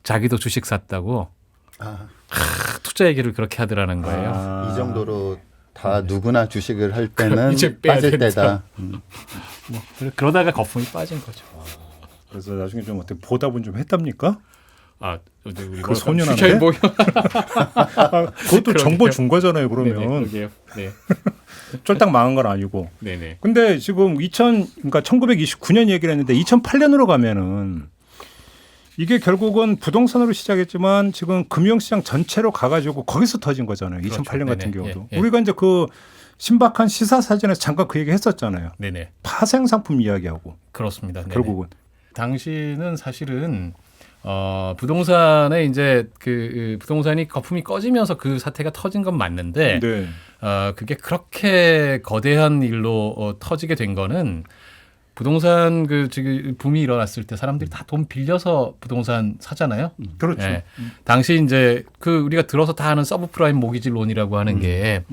자기도 주식 샀다고 아, 투자 얘기를 그렇게 하더라는 거예요. 아. 이 정도로 다 누구나 주식을 할 때는 이제 빼야 빠질 된다. 때다. 그러다가 거품이 빠진 거죠. 그래서 나중에 좀 어떻게 보답은 좀 했답니까? 우리 그 소년한테? 슈샤인 보이 아, 그것도 정보 준 거잖아요. 그러면 그러게요. 네. 쫄딱 망한 건 아니고. 네네. 근데 지금 그러니까 1929년 얘기를 했는데 2008년으로 가면은 이게 결국은 부동산으로 시작했지만 지금 금융시장 전체로 가가지고 거기서 터진 거잖아요. 그렇죠. 2008년 같은 네네. 경우도. 예, 예. 우리가 이제 그 신박한 시사 사전에서 잠깐 그 얘기 했었잖아요. 네네. 파생 상품 이야기하고 그렇습니다. 네네. 결국은. 당시는 사실은 부동산에 이제 그 부동산이 거품이 꺼지면서 그 사태가 터진 건 맞는데 네. 그게 그렇게 거대한 일로 터지게 된 거는 부동산 지금 붐이 일어났을 때 사람들이 다 돈 빌려서 부동산 사잖아요. 그렇죠. 예. 당시 이제 우리가 들어서 다 아는 서브프라임 모기지 론이라고 하는 게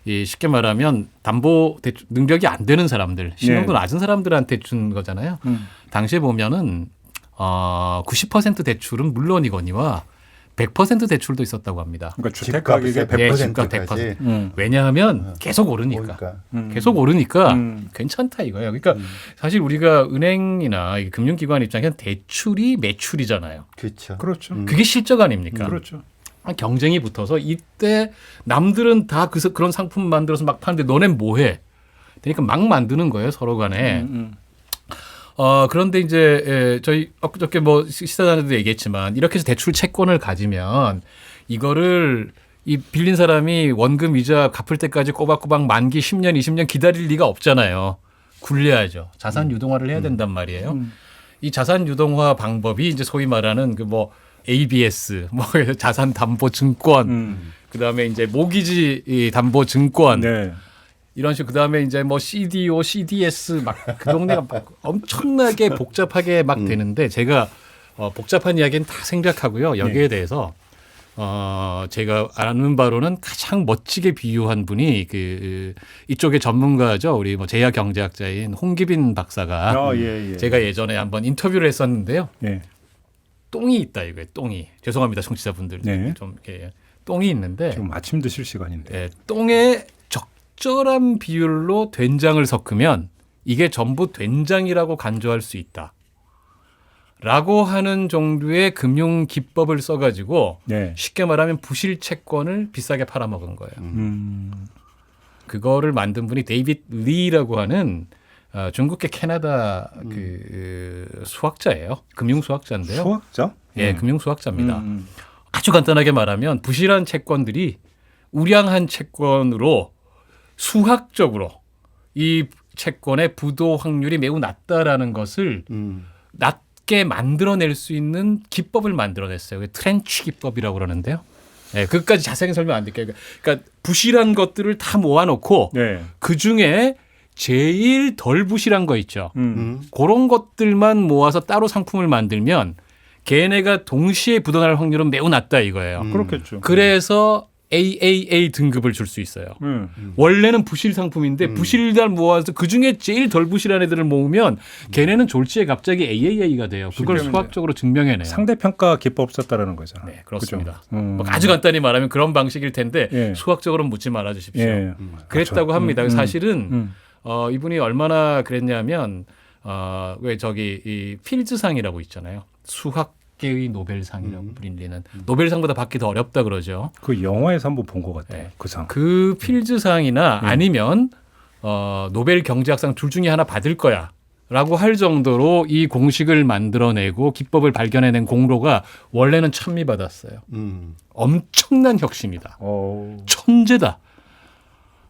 이 쉽게 말하면 담보 대출 능력이 안 되는 사람들, 신용도 네. 낮은 사람들한테 준 거잖아요. 당시에 보면은 90% 대출은 물론이거니와 100% 대출도 있었다고 합니다. 그러니까 주택 가격의 집값의 100%. 집값 100%까지. 왜냐하면 계속 오르니까. 그러니까. 계속 오르니까 음. 괜찮다 이거예요. 그러니까 사실 우리가 은행이나 이 금융기관 입장에서는 대출이 매출이잖아요. 그렇죠. 그렇죠. 그게 실적 아닙니까? 그렇죠. 경쟁이 붙어서 이때 남들은 다 그런 상품 만들어서 막 파는데 너넨 뭐해? 그러니까 막 만드는 거예요 서로 간에. 그런데 이제 저희 엊그저께 뭐 시사단에도 얘기했지만 이렇게 해서 대출 채권을 가지면 이거를 이 빌린 사람이 원금 이자 갚을 때까지 꼬박꼬박 만기 10년, 20년 기다릴 리가 없잖아요. 굴려야죠. 자산 유동화를 해야 된단 말이에요. 이 자산 유동화 방법이 이제 소위 말하는 그 뭐 ABS, 뭐 자산 담보 증권, 그다음에 이제 모기지 담보 증권 네. 이런 식으로 그다음에 이제 뭐 CDO, CDS 막 그 동네가 막 엄청나게 복잡하게 막 되는데 제가 복잡한 이야기는 다 생략하고요. 여기에 대해서 제가 아는 바로는 가장 멋지게 비유한 분이 그 이쪽의 전문가죠. 우리 뭐 제야 경제학자인 홍기빈 박사가 예. 제가 예전에 한번 인터뷰를 했었는데요. 네. 똥이 있다 이거예요. 똥이. 죄송합니다, 청취자분들. 네. 좀 이렇게 똥이 있는데 지금 아침 드실 시간인데. 예, 똥에 적절한 비율로 된장을 섞으면 이게 전부 된장이라고 간주할 수 있다. 라고 하는 정도의 금융 기법을 써가지고 네. 쉽게 말하면 부실 채권을 비싸게 팔아먹은 거예요. 그거를 만든 분이 데이빗 리라고 하는 중국계 캐나다 그 수학자예요. 금융 수학자인데요. 수학자? 예, 금융 수학자입니다. 아주 간단하게 말하면 부실한 채권들이 우량한 채권으로 수학적으로 이 채권의 부도 확률이 매우 낮다라는 것을 낮게 만들어낼 수 있는 기법을 만들어냈어요. 트렌치 기법이라고 그러는데요. 예, 그것까지 자세히 설명 안 드릴게요. 그러니까 부실한 것들을 다 모아놓고 네. 그 중에 제일 덜 부실한 거 있죠. 음. 그런 것들만 모아서 따로 상품을 만들면 걔네가 동시에 부도날 확률은 매우 낮다 이거예요. 그렇겠죠. 그래서 AAA 등급을 줄 수 있어요. 원래는 부실 상품인데 부실들 모아서 그중에 제일 덜 부실한 애들을 모으면 걔네는 졸지에 갑자기 AAA가 돼요. 그걸 수학적으로 증명해내요. 상대평가 기법 썼다라는 거잖아요. 네, 그렇습니다. 그죠? 뭐 아주 간단히 말하면 그런 방식일 텐데 예. 수학적으로는 묻지 말아 주십시오. 예. 그랬다고 그렇죠. 합니다. 사실은 음. 이분이 얼마나 그랬냐면 왜 저기 이 필즈상이라고 있잖아요. 수학계의 노벨상이라고 불리는 노벨상보다 받기 더 어렵다 그러죠. 그 영화에서 한번 본 것 같아요. 네. 그 상. 그 필즈상이나 아니면 노벨 경제학상 둘 중에 하나 받을 거야. 라고 할 정도로 이 공식을 만들어내고 기법을 발견해낸 공로가 원래는 찬미받았어요. 엄청난 혁신이다. 천재다.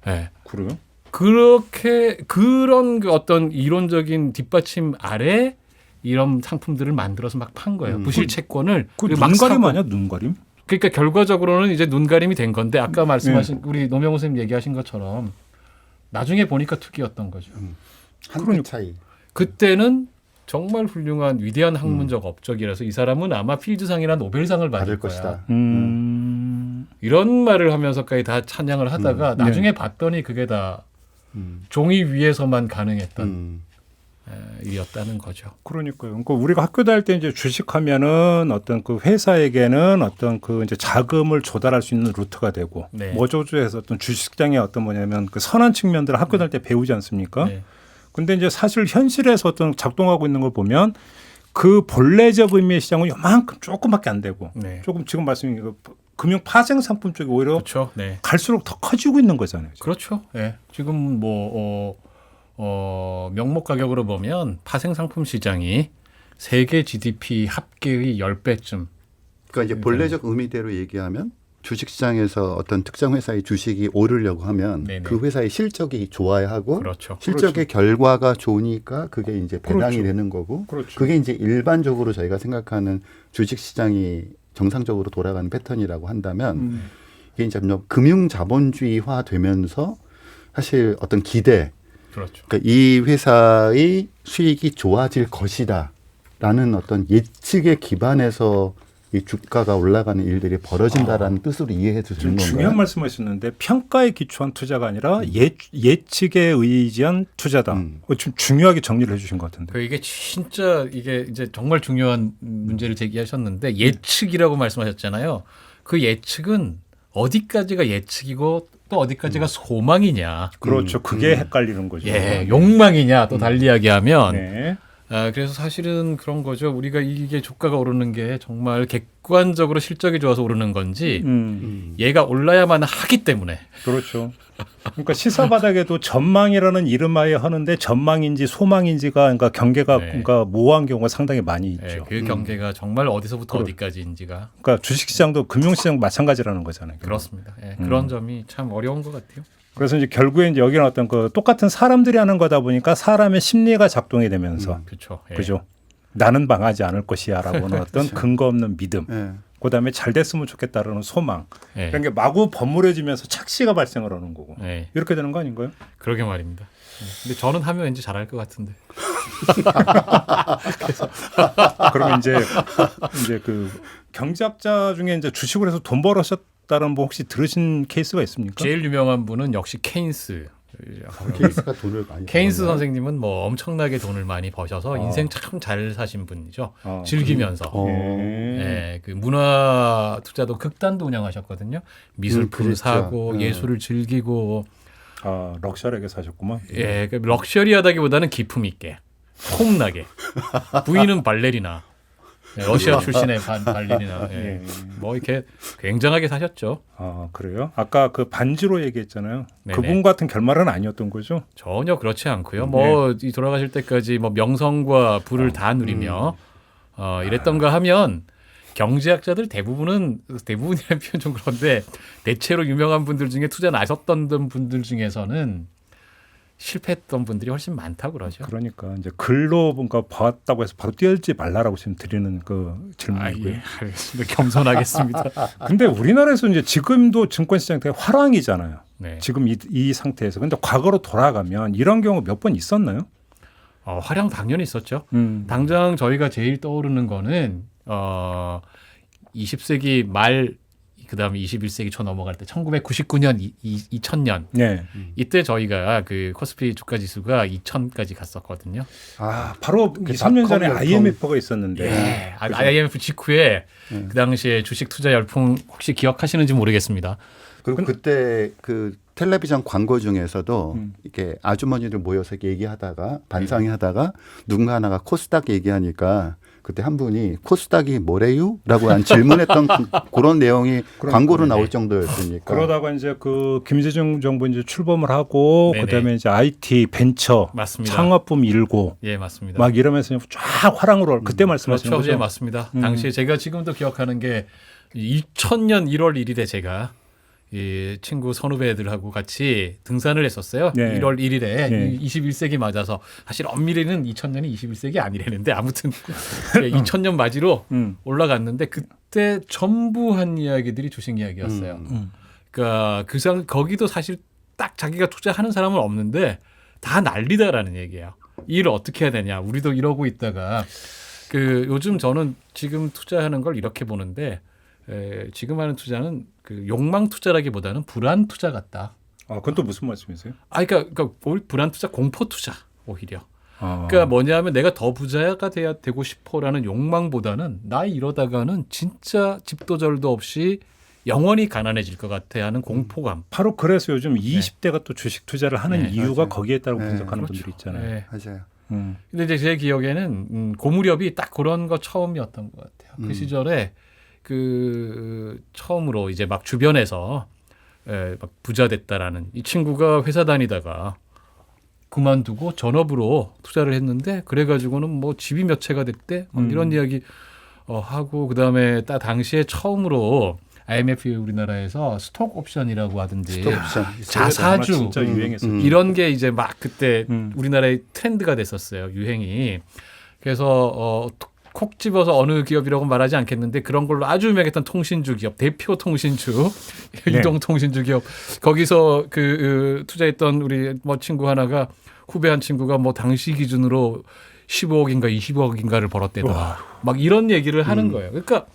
네. 그래요? 그렇게 그런 그 어떤 이론적인 뒷받침 아래 이런 상품들을 만들어서 막 판 거예요. 부실 채권을 그 그리고 막 눈가림 사고. 아니야? 눈가림? 그러니까 결과적으로는 이제 눈가림이 된 건데 아까 말씀하신 우리 노명호 선생님 얘기하신 것처럼 나중에 보니까 투기였던 거죠. 한끗 차이. 그때는 정말 훌륭한 위대한 학문적 업적이라서 이 사람은 아마 필드상이나 노벨상을 받을 거야. 것이다. 이런 말을 하면서까지 다 찬양을 하다가 나중에 봤더니 그게 다 종이 위에서만 가능했던 일이었다는 거죠. 그러니까요. 그러니까 우리가 학교 다닐 때 이제 주식하면은 어떤 그 회사에게는 어떤 그 이제 자금을 조달할 수 있는 루트가 되고 네. 모조주에서 어떤 주식시장의 어떤 뭐냐면 그 선한 측면들을 학교 다닐 때 배우지 않습니까? 네. 근데 이제 사실 현실에서 어떤 작동하고 있는 걸 보면 그 본래적 의미의 시장은 요만큼 조금밖에 안 되고 네. 조금 지금 말씀인 그 금융 파생 상품 쪽이 오히려 그렇죠. 네. 갈수록 더 커지고 있는 거잖아요. 지금. 그렇죠. 예. 지금 뭐 명목 가격으로 보면 파생 상품 시장이 세계 GDP 합계의 10배쯤. 그러니까 이제 본래적 의미대로 얘기하면 주식시장에서 어떤 특정 회사의 주식이 오르려고 하면 네네. 그 회사의 실적이 좋아야 하고 그렇죠. 실적의 결과가 좋으니까 그게 이제 배당이 그렇죠. 되는 거고 그렇죠. 그게 이제 일반적으로 저희가 생각하는 주식시장이 정상적으로 돌아가는 패턴이라고 한다면 이게 이제 금융 자본주의화 되면서 사실 어떤 기대 그렇죠. 그러니까 이 회사의 수익이 좋아질 것이다라는 어떤 예측에 기반해서 이 주가가 올라가는 일들이 벌어진다라는 뜻으로 이해해 주는 건가요? 중요한 말씀하셨는데 평가에 기초한 투자가 아니라 예측에 의지한 투자다. 좀 중요하게 정리를 해주신 것 같은데. 이게 진짜 이게 이제 정말 중요한 문제를 제기하셨는데 예측이라고 말씀하셨잖아요. 그 예측은 어디까지가 예측이고 또 어디까지가 소망이냐. 그렇죠. 그게 헷갈리는 거죠. 예, 욕망이냐 또 달리 이야기하면 네. 그래서 사실은 그런 거죠. 우리가 이게 주가가 오르는 게 정말 객관적으로 실적이 좋아서 오르는 건지 얘가 올라야만 하기 때문에. 그렇죠. 그러니까 시사 바닥에도 전망이라는 이름하에 하는데 전망인지 소망인지가 그러니까 경계가 네. 그러니까 모호한 경우가 상당히 많이 있죠. 예, 그 경계가 정말 어디서부터 어디까지인지가 그러니까 주식시장도 금융시장 마찬가지라는 거잖아요. 그렇습니다. 예, 그런 점이 참 어려운 것 같아요. 그래서 이제 결국에 이제 여기는 어떤 그 똑같은 사람들이 하는 거다 보니까 사람의 심리가 작동이 되면서 그렇죠. 예. 그죠. 나는 망하지 않을 것이야라고는 어떤 근거 없는 믿음. 예. 그다음에 잘 됐으면 좋겠다라는 소망. 예. 이런 게 마구 버무려지면서 착시가 발생을 하는 거고. 예. 이렇게 되는 거 아닌가요? 그러게 말입니다. 예. 근데 저는 하면 왠지 잘할 것 같은데. 그러면 이제 그 경제학자 중에 이제 주식을 해서 돈 벌으셨다는 뭐 혹시 들으신 케이스가 있습니까? 제일 유명한 분은 역시 케인스. 케이스가 돈을 많이 케인스 벌었나요? 선생님은 뭐 엄청나게 돈을 많이 버셔서 인생 참 잘 사신 분이죠. 아, 즐기면서. 예, 그 문화 투자도 극단도 운영하셨거든요. 미술품 그랬죠. 사고 예술을 즐기고 아, 럭셔리하게 사셨구만. 예, 그 럭셔리하다기보다는 기품 있게 폼나게. 부인은 발레리나. 예, 러시아 출신의 발레리나. 예. 예. 뭐 이렇게 굉장하게 사셨죠. 아, 그래요? 아까 그 반지로 얘기했잖아요. 네네. 그분 같은 결말은 아니었던 거죠? 전혀 그렇지 않고요. 뭐 이 돌아가실 때까지 뭐 명성과 부를 다 누리며 이랬던가 하면 경제학자들 대부분이라는 표현 좀 그런데 대체로 유명한 분들 중에 투자 나섰던 분들 중에서는 실패했던 분들이 훨씬 많다고 그러죠. 그러니까 이제 글로 뭔가 봤다고 해서 바로 뛰지 말라라고 지금 드리는 그 질문이고요. 예, 알겠습니다. 겸손하겠습니다. 근데 우리나라에서 이제 지금도 증권시장 되게 화랑이잖아요. 네. 지금 이 상태에서. 근데 과거로 돌아가면 이런 경우 몇 번 있었나요? 화량 당연히 있었죠. 당장 저희가 제일 떠오르는 거는 20세기 말 그다음에 21세기 초 넘어갈 때 1999년, 2000년 네. 이때 저희가 그 코스피 주가 지수가 2000까지 갔었거든요. 아, 바로 그 3년 전에 닷컴 IMF가 있었는데. 예. IMF 직후에 그 당시에 주식 투자 열풍 혹시 기억하시는지 모르겠습니다. 그리고 그때 그 텔레비전 광고 중에서도 이렇게 아주머니들 모여서 얘기하다가 반상회하다가 누군가 하나가 코스닥 얘기하니까 그때 한 분이 코스닥이 뭐래요? 라고 한 질문했던 그런 내용이 광고로 나올 정도였으니까. 그러다가 이제 그 김대중 정부 이제 출범을 하고 네네. 그다음에 이제 IT 벤처 맞습니다. 창업붐 일고 예, 맞습니다. 막 이러면서 쫙 화랑으로 그때 말씀하시는 그렇죠. 거죠? 예, 맞습니다. 당시에 제가 지금도 기억하는 게 2000년 1월 1일에 제가 이 친구 선후배들하고 같이 등산을 했었어요. 네. 1월 1일에 네. 21세기 맞아서 사실 엄밀히는 2000년이 21세기 아니라는데 아무튼 2000년 맞이로 올라갔는데 그때 전부 한 이야기들이 주식 이야기였어요. 그러니까 거기도 사실 딱 자기가 투자하는 사람은 없는데 다 난리다라는 얘기예요. 이 일을 어떻게 해야 되냐. 우리도 이러고 있다가 그 요즘 저는 지금 투자하는 걸 이렇게 보는데 지금 하는 투자는 그 욕망 투자라기보다는 불안 투자 같다. 아, 그건 또 무슨 말씀이세요? 그러니까 불안 투자, 공포 투자 오히려. 아. 그러니까 뭐냐면 내가 더 부자가 되고 싶어라는 욕망보다는 나 이러다가는 진짜 집도절도 없이 영원히 가난해질 것 같아 하는 공포감. 바로 그래서 요즘 20대가 또 주식 투자를 하는 네, 이유가 맞아요. 거기에 따라 네, 분석하는 그렇죠. 분들이 있잖아요. 네. 맞아요. 근데 이제 제 기억에는 고무렵이 딱 그런 거 처음이었던 것 같아요. 그 시절에 그 처음으로 이제 막 주변에서 막 부자 됐다라는 이 친구가 회사 다니다가 그만두고 전업으로 투자를 했는데 그래가지고는 뭐 집이 몇 채가 됐대 막 이런 이야기 하고 그다음에 딱 당시에 처음으로 IMF 우리나라에서 스톡 옵션이라고 하든지 스톡 옵션. 자사주 진짜 유행했어요. 이런 게 이제 막 그때 우리나라의 트렌드가 됐었어요. 유행이. 그래서 콕 집어서 어느 기업이라고 말하지 않겠는데 그런 걸로 아주 유명했던 통신주 기업, 대표 통신주, 이동 통신주 기업 거기서 그 투자했던 우리 뭐 친구 하나가 후배 한 친구가 뭐 당시 기준으로 15억인가 20억인가를 벌었대더라. 막 이런 얘기를 하는 거예요. 그러니까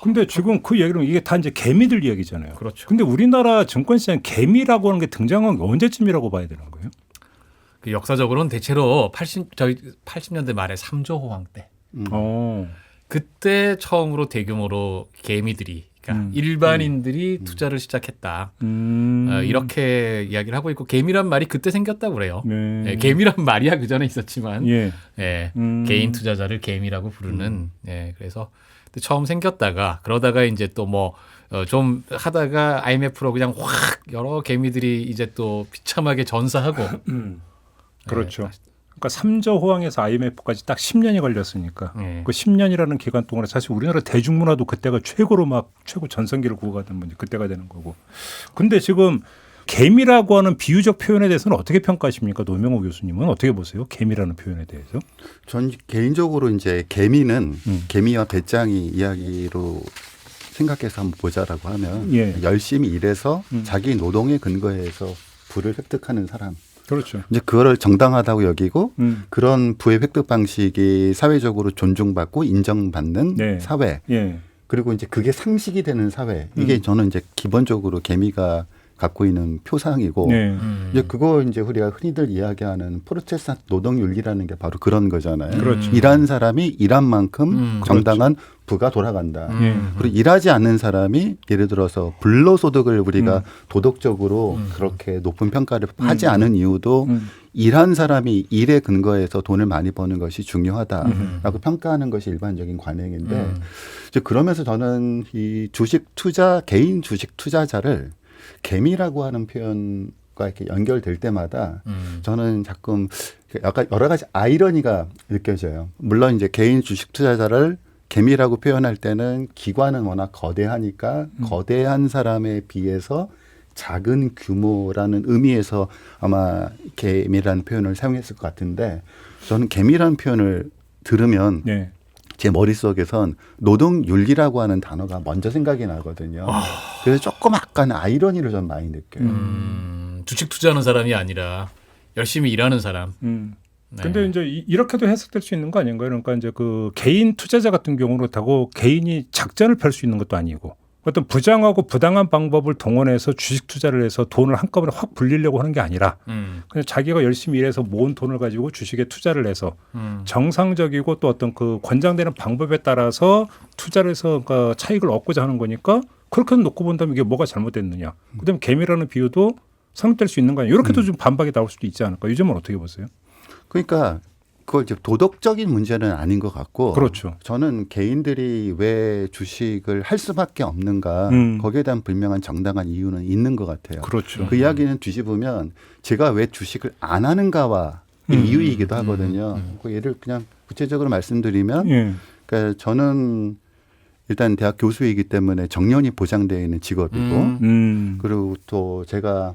근데 지금 그 얘기는 이게 다 이제 개미들 이야기잖아요. 그렇죠. 근데 우리나라 증권시장 개미라고 하는 게 등장한 게 언제쯤이라고 봐야 되는 거예요? 그 역사적으로는 대체로 80년대 말에 3조 호황 때 어. 그때 처음으로 대규모로 개미들이 아니까 일반인들이 투자를 시작했다. 이렇게 이야기를 하고 있고 개미란 말이 그때 생겼다고 그래요. 네. 예, 개미란 말이야 그 전에 있었지만 예. 예, 개인 투자자를 개미라고 부르는 예, 그래서 처음 생겼다가 그러다가 이제 또 뭐 좀 하다가 IMF로 그냥 확 여러 개미들이 이제 또 비참하게 전사하고 그렇죠. 그러니까 3조 호황에서 IMF까지 딱 10년이 걸렸으니까 예. 그 10년이라는 기간 동안에 사실 우리나라 대중문화도 그때가 최고로 막 최고 전성기를 구가던 분이 그때가 되는 거고. 근데 지금 개미라고 하는 비유적 표현에 대해서는 어떻게 평가하십니까? 노명호 교수님은 어떻게 보세요? 개미라는 표현에 대해서? 전 개인적으로 이제 개미는 개미와 배짱이 이야기로 생각해서 한번 보자라고 하면 예. 열심히 일해서 자기 노동에 근거해서 부를 획득하는 사람. 그렇죠. 이제 그거를 정당하다고 여기고 그런 부의 획득 방식이 사회적으로 존중받고 인정받는 네. 사회. 예. 그리고 이제 그게 상식이 되는 사회. 이게 저는 이제 기본적으로 개미가 갖고 있는 표상이고 네. 이제 그거 이제 우리가 흔히들 이야기하는 프로테스탄트 노동 윤리라는 게 바로 그런 거잖아요. 그렇죠. 일한 사람이 일한 만큼 정당한 부가 돌아간다. 그리고 일하지 않는 사람이 예를 들어서 불로소득을 우리가 도덕적으로 그렇게 높은 평가를 하지 않은 이유도 일한 사람이 일에 근거해서 돈을 많이 버는 것이 중요하다라고 평가하는 것이 일반적인 관행인데 이제 그러면서 저는 이 주식 투자 개인 주식 투자자를 개미라고 하는 표현과 이렇게 연결될 때마다 저는 자꾸 약간 여러 가지 아이러니가 느껴져요. 물론 이제 개인 주식 투자자를 개미라고 표현할 때는 기관은 워낙 거대하니까 거대한 사람에 비해서 작은 규모라는 의미에서 아마 개미라는 표현을 사용했을 것 같은데 저는 개미라는 표현을 들으면 네. 제 머릿속에선 노동윤리라고 하는 단어가 먼저 생각이 나거든요. 그래서 조금 약간 아이러니를 좀 많이 느껴요. 주식 투자하는 사람이 아니라 열심히 일하는 사람. 네. 근데 이제 이렇게도 해석될 수 있는 거 아닌가요? 그러니까 이제 그 개인 투자자 같은 경우는 그렇다고 개인이 작전을 펼 수 있는 것도 아니고 어떤 부당하고 부당한 방법을 동원해서 주식 투자를 해서 돈을 한꺼번에 확 불리려고 하는 게 아니라 그냥 자기가 열심히 일해서 모은 돈을 가지고 주식에 투자를 해서 정상적이고 또 어떤 그 권장되는 방법에 따라서 투자를 해서 그러니까 차익을 얻고자 하는 거니까 그렇게 놓고 본다면 이게 뭐가 잘못됐느냐. 그다음에 개미라는 비유도 성립될 수 있는 거 아니에요. 이렇게도 좀 반박이 나올 수도 있지 않을까. 이 점은 어떻게 보세요? 그러니까 그걸 이제 도덕적인 문제는 아닌 것 같고 그렇죠. 저는 개인들이 왜 주식을 할 수밖에 없는가 거기에 대한 분명한 정당한 이유는 있는 것 같아요. 그렇죠. 그 이야기는 뒤집으면 제가 왜 주식을 안 하는가와 이유이기도 하거든요. 그 예를 그냥 구체적으로 말씀드리면 예. 그러니까 저는 일단 대학 교수이기 때문에 정년이 보장되어 있는 직업이고 그리고 또 제가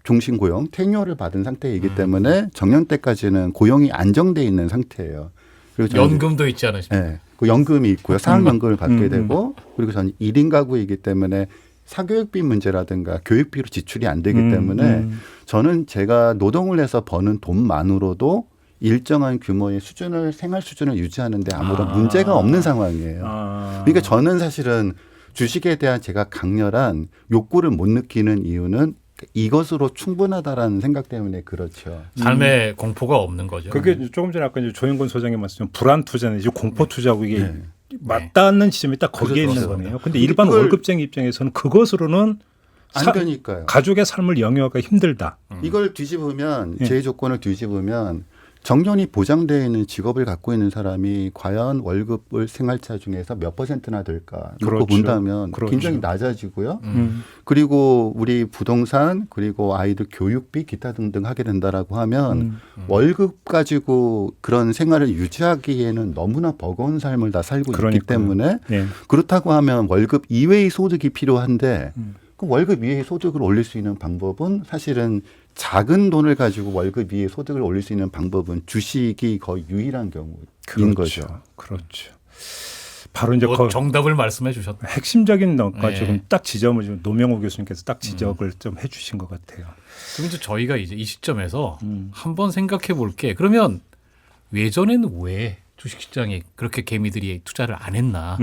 종신 고용, 테뉴어를 받은 상태이기 때문에 정년 때까지는 고용이 안정돼 있는 상태예요. 그리고 저는 연금도 있지 않으십니까? 네, 그 연금이 있고요. 사학연금을 받게 되고 그리고 저는 1인 가구이기 때문에 사교육비 문제라든가 교육비로 지출이 안 되기 때문에 저는 제가 노동을 해서 버는 돈만으로도 일정한 규모의 수준을 생활 수준을 유지하는데 아무런 문제가 없는 상황이에요. 그러니까 저는 사실은 주식에 대한 제가 강렬한 욕구를 못 느끼는 이유는 이것으로 충분하다라는 생각 때문에 그렇죠. 삶에 공포가 없는 거죠. 그게 조금 전에 아까 이제 조영건 소장님 말씀 불안 투자는 이제 공포 투자고 이게 맞닿는 지점이 딱 거기에 그렇죠. 있는 거네요. 근데 일반 월급쟁이 입장에서는 그것으로는 안 되니까요. 가족의 삶을 영위하기가 힘들다. 이걸 뒤집으면 제 조건을 뒤집으면 정년이 보장되어 있는 직업을 갖고 있는 사람이 과연 월급을 생활차 중에서 몇 %나 될까 놓고 그렇죠. 본다면 그렇죠. 굉장히 낮아지고요. 그리고 우리 부동산 그리고 아이들 교육비 기타 등등 하게 된다라고 하면 월급 가지고 그런 생활을 유지하기에는 너무나 버거운 삶을 다 살고 있기 그러니까요. 때문에 예. 그렇다고 하면 월급 이외의 소득이 필요한데 그 월급 이외의 소득을 올릴 수 있는 방법은 사실은 작은 돈을 가지고 월급 위에 소득을 올릴 수 있는 방법은 주식이 거의 유일한 경우인 거죠. 그렇죠. 바로 이제 정답을 말씀해 주셨네. 핵심적인 것까 네. 지금 딱 지점을 지금 노명호 교수님께서 딱 지적을 좀 해주신 것 같아요. 그럼 이제 저희가 이제 이 시점에서 한번 생각해 볼게. 그러면 예전에는 왜 주식시장이 그렇게 개미들이 투자를 안 했나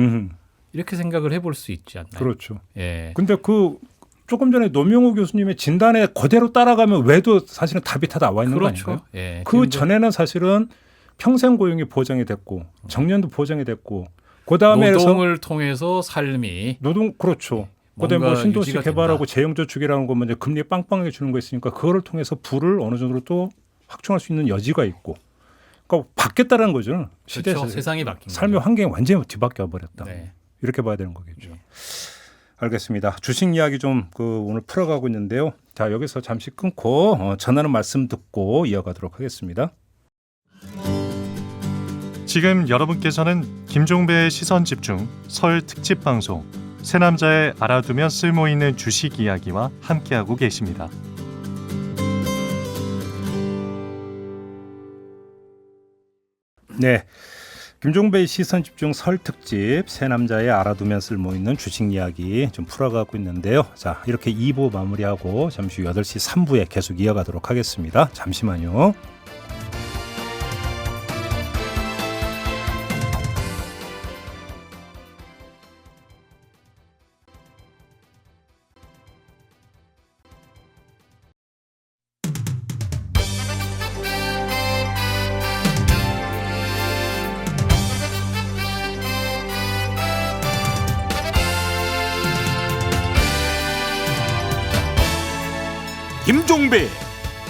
이렇게 생각을 해볼 수 있지 않나요? 그렇죠. 예. 근데 그 조금 전에 노명호 교수님의 진단에 그대로 따라가면 왜도 사실은 답이 다 나와 있는 그렇죠. 거 아닌가요? 예. 그 전에는 사실은 평생 고용이 보장이 됐고 정년도 보장이 됐고 그다음에 노동을 통해서 삶이 노동 그렇죠. 그다음에 뭐 뭔가 신도시 유지가 개발하고 된다. 재형저축이라는 거면 이제 금리 빵빵하게 주는 거 있으니까 그거를 통해서 부를 어느 정도로 또 확충할 수 있는 여지가 있고, 그러니까 바뀌었다는 거죠. 시대 그렇죠. 세상이 바뀐 삶의 거죠. 환경이 완전히 뒤바뀌어 버렸다. 네. 이렇게 봐야 되는 거겠죠. 알겠습니다. 주식 이야기 좀 오늘 풀어가고 있는데요. 자, 여기서 잠시 끊고 전하는 말씀 듣고 이어가도록 하겠습니다. 지금 여러분께서는 김종배의 시선집중 설 특집 방송 새 남자의 알아두면 쓸모있는 주식 이야기와 함께하고 계십니다. 네, 김종배의 시선집중 설 특집 새 남자의 알아두면 쓸모있는 주식 이야기 좀 풀어가고 있는데요. 자, 이렇게 2부 마무리하고 잠시 후 8시 3부에 계속 이어가도록 하겠습니다. 잠시만요. 김종배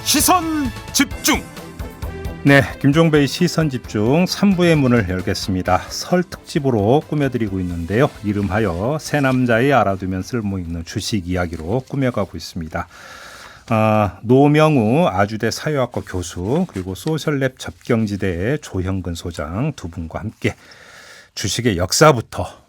시선 집중. 네, 김종배의 시선집중 3부의 문을 열겠습니다. 설 특집으로 꾸며드리고 있는데요. 이름하여 새 남자의 알아두면 쓸모있는 주식 이야기로 꾸며가고 있습니다. 노명우 아주대 사회학과 교수 그리고 소셜랩 접경지대의 조형근 소장 두 분과 함께 주식의 역사부터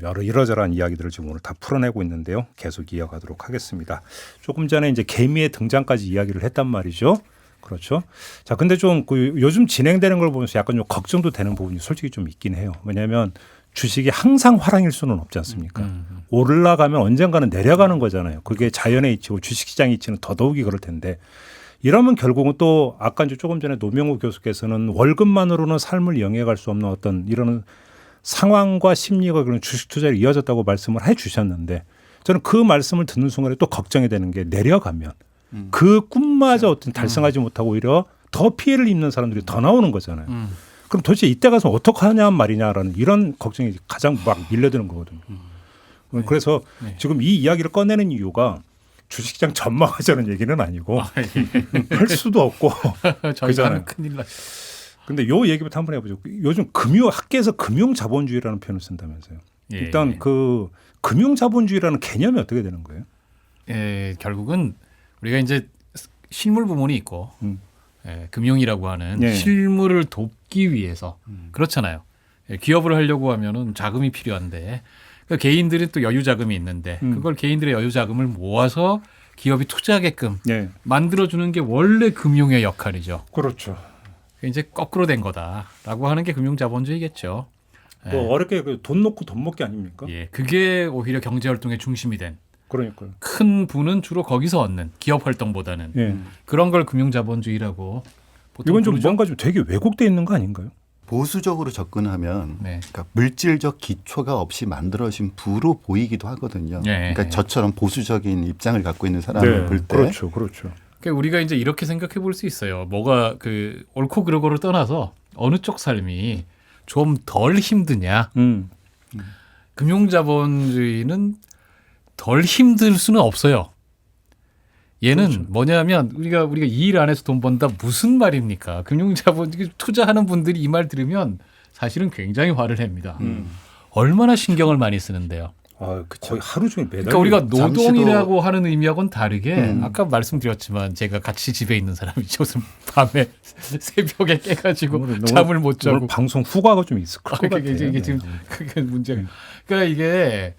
여러 이러저러한 이야기들을 지금 오늘 다 풀어내고 있는데요. 계속 이어가도록 하겠습니다. 조금 전에 이제 개미의 등장까지 이야기를 했단 말이죠. 그렇죠. 자, 근데 좀 요즘 진행되는 걸 보면서 약간 좀 걱정도 되는 부분이 솔직히 좀 있긴 해요. 왜냐하면 주식이 항상 화랑일 수는 없지 않습니까? 올라가면 언젠가는 내려가는 거잖아요. 그게 자연의 이치고 주식시장의 이치는 더더욱이 그럴 텐데, 이러면 결국은 또 아까 이제 조금 전에 노명우 교수께서는 월급만으로는 삶을 영위할 수 없는 어떤 이런 상황과 심리가 그런 주식 투자를 이어졌다고 말씀을 해 주셨는데, 저는 그 말씀을 듣는 순간에 또 걱정이 되는 게 내려가면 그 꿈마저 어떤 달성하지 못하고 오히려 더 피해를 입는 사람들이 더 나오는 거잖아요. 그럼 도대체 이때 가서 어떻게 하냐 말이냐라는 이런 걱정이 가장 막 밀려드는 거거든요. 그래서 지금 이 이야기를 꺼내는 이유가 주식시장 전망하자는 얘기는 아니고 할 수도 없고 저희가 그잖아요. 하면 큰일 나죠. 근데 요 얘기부터 한번 해보죠. 요즘 학계에서 금융자본주의라는 표현을 쓴다면서요. 일단 그 금융자본주의라는 개념이 어떻게 되는 거예요? 결국은 우리가 이제 실물 부문이 있고 금융이라고 하는 실물을 돕기 위해서 그렇잖아요. 기업을 하려고 하면은 자금이 필요한데 그러니까 개인들이 또 여유 자금이 있는데 그걸 개인들의 여유 자금을 모아서 기업이 투자하게끔 만들어주는 게 원래 금융의 역할이죠. 그렇죠. 이제 거꾸로 된 거다라고 하는 게 금융자본주의겠죠. 뭐 어렵게 돈 놓고 돈 먹기 아닙니까? 그게 오히려 경제활동의 중심이 된. 그러니까요. 큰 부는 주로 거기서 얻는 기업 활동보다는 그런 걸 금융자본주의라고 보통 이건 좀 부르죠. 뭔가 좀 되게 왜곡돼 있는 거 아닌가요? 보수적으로 접근하면 그러니까 물질적 기초가 없이 만들어진 부로 보이기도 하거든요. 그러니까 저처럼 보수적인 입장을 갖고 있는 사람을 볼 때. 그렇죠, 그렇죠. 그러니까 우리가 이제 이렇게 생각해 볼 수 있어요. 뭐가 그 옳고 그르고를 떠나서 어느 쪽 삶이 좀 덜 힘드냐. 금융자본주의는 덜 힘들 수는 없어요. 얘는 그렇죠. 뭐냐면 우리가 이 일 안에서 돈 번다 무슨 말입니까? 금융자본 투자하는 분들이 이 말 들으면 사실은 굉장히 화를 냅니다. 얼마나 신경을 많이 쓰는데요. 거의 하루 종일 매달. 그러니까 우리가 노동이라고 하는 의미하고는 다르게 아까 말씀드렸지만 제가 같이 집에 있는 사람이죠. 무슨 밤에 새벽에 깨가지고 잠을 못 자고. 방송 후과가 좀 있을 것 같아요. 이게 지금 그게 문제가. 그러니까 이게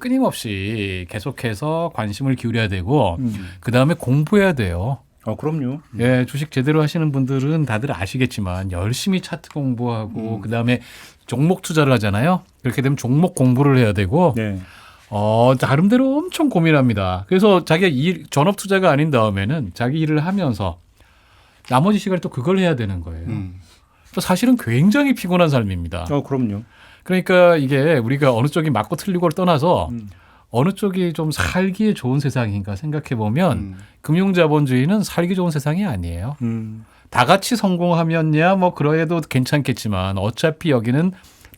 끊임없이 계속해서 관심을 기울여야 되고 그 다음에 공부해야 돼요. 그럼요. 주식 제대로 하시는 분들은 다들 아시겠지만 열심히 차트 공부하고 그 다음에 종목 투자를 하잖아요. 그렇게 되면 종목 공부를 해야 되고 나름대로 엄청 고민합니다. 그래서 자기가 전업 투자가 아닌 다음에는 자기 일을 하면서 나머지 시간에 또 그걸 해야 되는 거예요. 사실은 굉장히 피곤한 삶입니다. 그럼요. 그러니까 이게 우리가 어느 쪽이 맞고 틀리고를 떠나서 어느 쪽이 좀 살기에 좋은 세상인가 생각해 보면 금융자본주의는 살기 좋은 세상이 아니에요. 다 같이 성공하면야 뭐 그래도 괜찮겠지만 어차피 여기는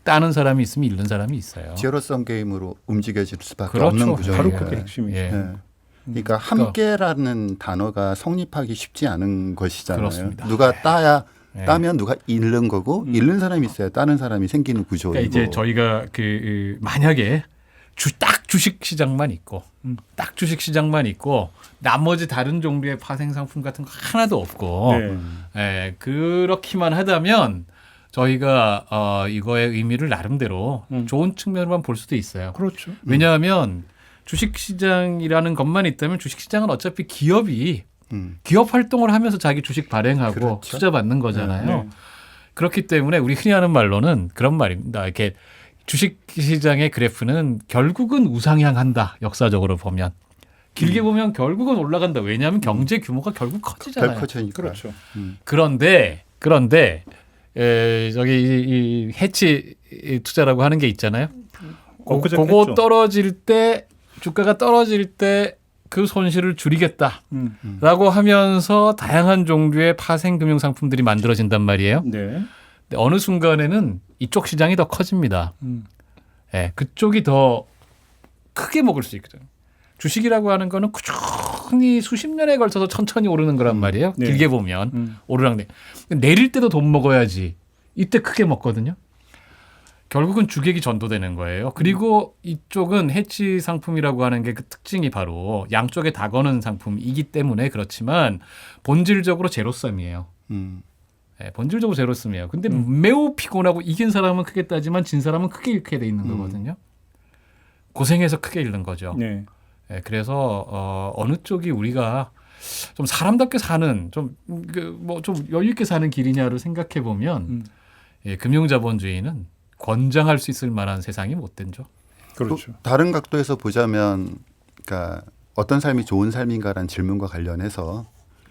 따는 사람이 있으면 잃는 사람이 있어요. 제로섬 게임으로 움직여질 수밖에 그렇죠. 없는 구조예요. 바로 그게 핵심이죠. 예. 예. 그러니까 함께라는 단어가 성립하기 쉽지 않은 것이잖아요. 그렇습니다. 누가 따야 예. 따면 누가 잃는 거고 잃는 사람이 있어야 따는 사람이 생기는 구조이고. 그러니까 이제 저희가 만약에 딱 주식 시장만 있고 딱 주식 시장만 있고 나머지 다른 종류의 파생 상품 같은 거 하나도 없고 네. 예, 그렇기만 하다면 저희가 이거의 의미를 나름대로 좋은 측면으로만 볼 수도 있어요. 그렇죠. 왜냐하면 주식시장이라는 것만 있다면 주식시장은 어차피 기업이 기업 활동을 하면서 자기 주식 발행하고 그렇죠. 투자 받는 거잖아요. 네. 그렇기 때문에 우리 흔히 하는 말로는 그런 말입니다. 이렇게 주식시장의 그래프는 결국은 우상향한다. 역사적으로 보면. 길게 보면 결국은 올라간다. 왜냐하면 경제 규모가 결국 커지잖아요. 별 커지니까. 그렇죠. 그런데 저기 이 해치 투자라고 하는 게 있잖아요. 엊그제 그거 했죠. 떨어질 때 주가가 떨어질 때 그 손실을 줄이겠다라고 하면서 다양한 종류의 파생 금융 상품들이 만들어진단 말이에요. 네. 근데 어느 순간에는 이쪽 시장이 더 커집니다. 예, 그쪽이 더 크게 먹을 수 있거든요. 주식이라고 하는 거는 꾸준히 수십 년에 걸쳐서 천천히 오르는 거란 말이에요. 네. 길게 보면 오르락내. 내릴 때도 돈 먹어야지. 이때 크게 먹거든요. 결국은 주객이 전도되는 거예요. 그리고 이쪽은 해치 상품이라고 하는 게 그 특징이 바로 양쪽에 다 거는 상품이기 때문에 그렇지만 본질적으로 제로섬이에요. 네, 본질적으로 제로섬이에요. 근데 매우 피곤하고 이긴 사람은 크게 따지만 진 사람은 크게 잃게 돼 있는 거거든요. 고생해서 크게 잃는 거죠. 네. 네, 그래서 어느 쪽이 우리가 좀 사람답게 사는 좀 여유 있게 사는 길이냐를 생각해 보면 금융자본주의는 권장할 수 있을 만한 세상이 못 된죠. 그렇죠. 또 다른 각도에서 보자면, 그러니까 어떤 삶이 좋은 삶인가라는 질문과 관련해서,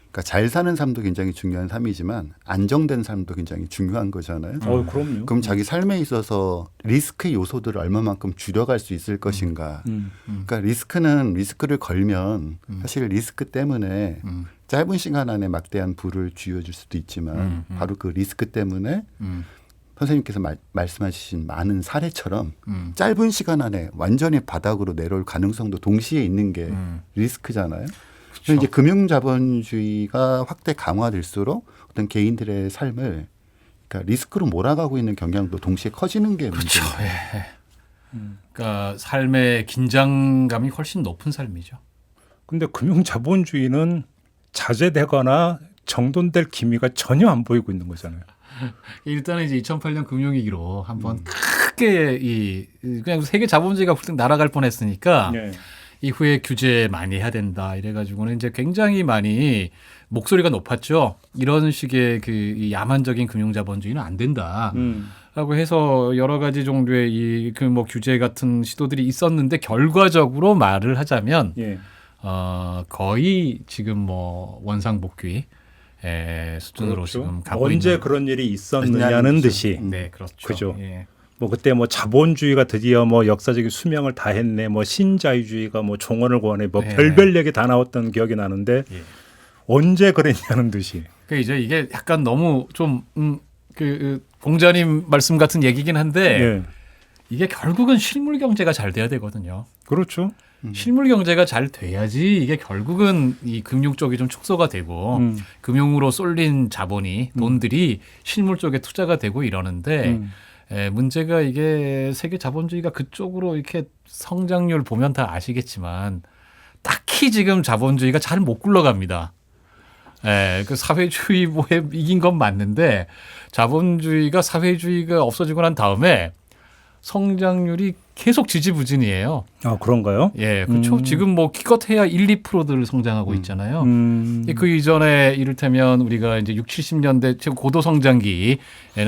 그러니까 잘 사는 삶도 굉장히 중요한 삶이지만 안정된 삶도 굉장히 중요한 거잖아요. 그럼요. 그럼 자기 삶에 있어서 리스크의 요소들을 얼마만큼 줄여갈 수 있을 것인가. 그러니까 리스크를 걸면 사실 리스크 때문에 짧은 시간 안에 막대한 부를 쥐어줄 수도 있지만 바로 그 리스크 때문에 선생님께서 말씀하신 많은 사례처럼 짧은 시간 안에 완전히 바닥으로 내려올 가능성도 동시에 있는 게 리스크잖아요. 그래서 이제 금융자본주의가 확대 강화될수록 어떤 개인들의 삶을 그러니까 리스크로 몰아가고 있는 경향도 동시에 커지는 게 그렇죠. 문제입니다. 그러니까 삶의 긴장감이 훨씬 높은 삶이죠. 근데 금융자본주의는 자제되거나 정돈될 기미가 전혀 안 보이고 있는 거잖아요. 일단은 이제 2008년 금융위기로 한번 크게 그냥 세계 자본주의가 훌쩍 날아갈 뻔했으니까 네. 이후에 규제 많이 해야 된다 이래가지고는 이제 굉장히 많이 목소리가 높았죠. 이런 식의 이 야만적인 금융자본주의는 안 된다라고 해서 여러 가지 정도의 규제 같은 시도들이 있었는데 결과적으로 말을 하자면 예. 거의 지금 원상복귀 수준으로 그렇죠. 지금 가고 언제 있는. 그런 일이 있었느냐는 듯이 네, 그렇죠. 그죠. 예. 그때 자본주의가 드디어 역사적인 수명을 다했네. 신자유주의가 종언을 구하네. 네. 별별 얘기 다 나왔던 기억이 나는데 예. 언제 그랬냐는 듯이. 그러니까 이제 이게 약간 너무 좀 공자님 말씀 같은 얘기긴 한데 네. 이게 결국은 실물 경제가 잘 돼야 되거든요. 그렇죠. 실물 경제가 잘 돼야지 이게 결국은 이 금융 쪽이 좀 축소가 되고 금융으로 쏠린 자본이 돈들이 실물 쪽에 투자가 되고 이러는데 문제가 이게 세계 자본주의가 그쪽으로 이렇게 성장률 보면 다 아시겠지만 딱히 지금 자본주의가 잘 못 굴러갑니다. 그 사회주의에 이긴 건 맞는데 자본주의가 사회주의가 없어지고 난 다음에 성장률이 계속 지지부진이에요. 아, 그런가요? 예, 그렇죠. 지금 기껏해야 1, 2%들 성장하고 있잖아요. 그 이전에 이를테면 우리가 이제 60, 70년대 최고 고도 성장기에는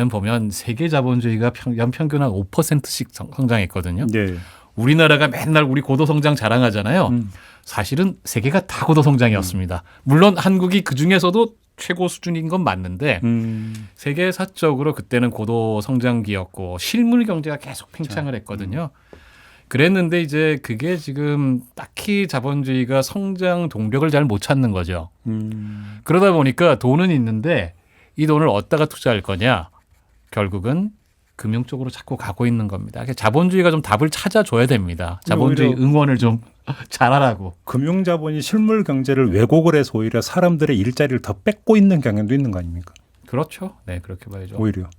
보면 세계 자본주의가 연평균 한 5%씩 성장했거든요. 네. 우리나라가 맨날 우리 고도 성장 자랑하잖아요. 사실은 세계가 다 고도 성장이었습니다. 물론 한국이 그 중에서도 최고 수준인 건 맞는데 세계사적으로 그때는 고도 성장기였고 실물 경제가 계속 팽창을 했거든요. 그랬는데 이제 그게 지금 딱히 자본주의가 성장 동력을 잘 못 찾는 거죠. 그러다 보니까 돈은 있는데 이 돈을 어디다가 투자할 거냐? 결국은 금융 쪽으로 자꾸 가고 있는 겁니다. 자본주의가 좀 답을 찾아줘야 됩니다. 자본주의 오히려 응원을 좀 잘하라고. 금융자본이 실물 경제를 왜곡을 해서 오히려 사람들의 일자리를 더 뺏고 있는 경향도 있는 거 아닙니까? 그렇죠. 네, 그렇게 봐야죠. 오히려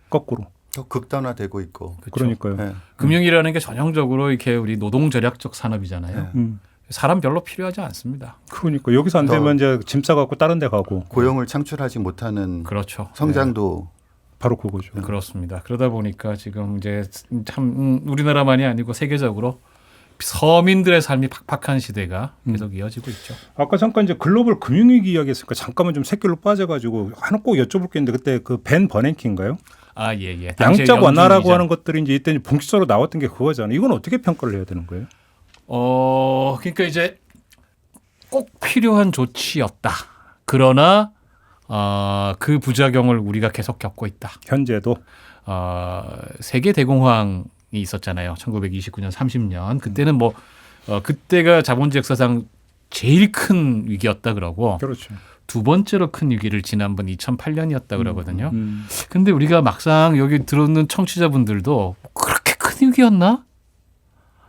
거꾸로. 더 극단화되고 있고. 그러니까요. 네. 금융이라는 게 전형적으로 이렇게 우리 노동 절약적 산업이잖아요. 네. 사람 별로 필요하지 않습니다. 그러니까 여기서 안 되면 이제 짐 싸갖고 다른 데 가고. 고용을 창출하지 못하는 그렇죠. 성장도 바로 그거죠. 그렇습니다. 그러다 보니까 지금 이제 참 우리나라만이 아니고 세계적으로 서민들의 삶이 팍팍한 시대가 계속 이어지고 있죠. 아까 잠깐 이제 글로벌 금융위기 이야기했으니까 잠깐만 좀 새길로 빠져가지고 하나 꼭 여쭤볼 게 있는데 그때 그 벤 버냉키인가요? 아, 예, 예. 양적 완화라고 연준이자. 하는 것들이 이제 이때 본격적으로 나왔던 게 그거잖아요. 이건 어떻게 평가를 해야 되는 거예요? 그러니까 이제 꼭 필요한 조치였다. 그러나 그 부작용을 우리가 계속 겪고 있다. 현재도 세계 대공황이 있었잖아요. 1929년, 30년. 그때는 뭐 그때가 자본주의 역사상 제일 큰 위기였다 그러고 그렇죠. 두 번째로 큰 위기를 지난번 2008년이었다 그러거든요. 근데 우리가 막상 여기 들어오는 청취자분들도 그렇게 큰 위기였나?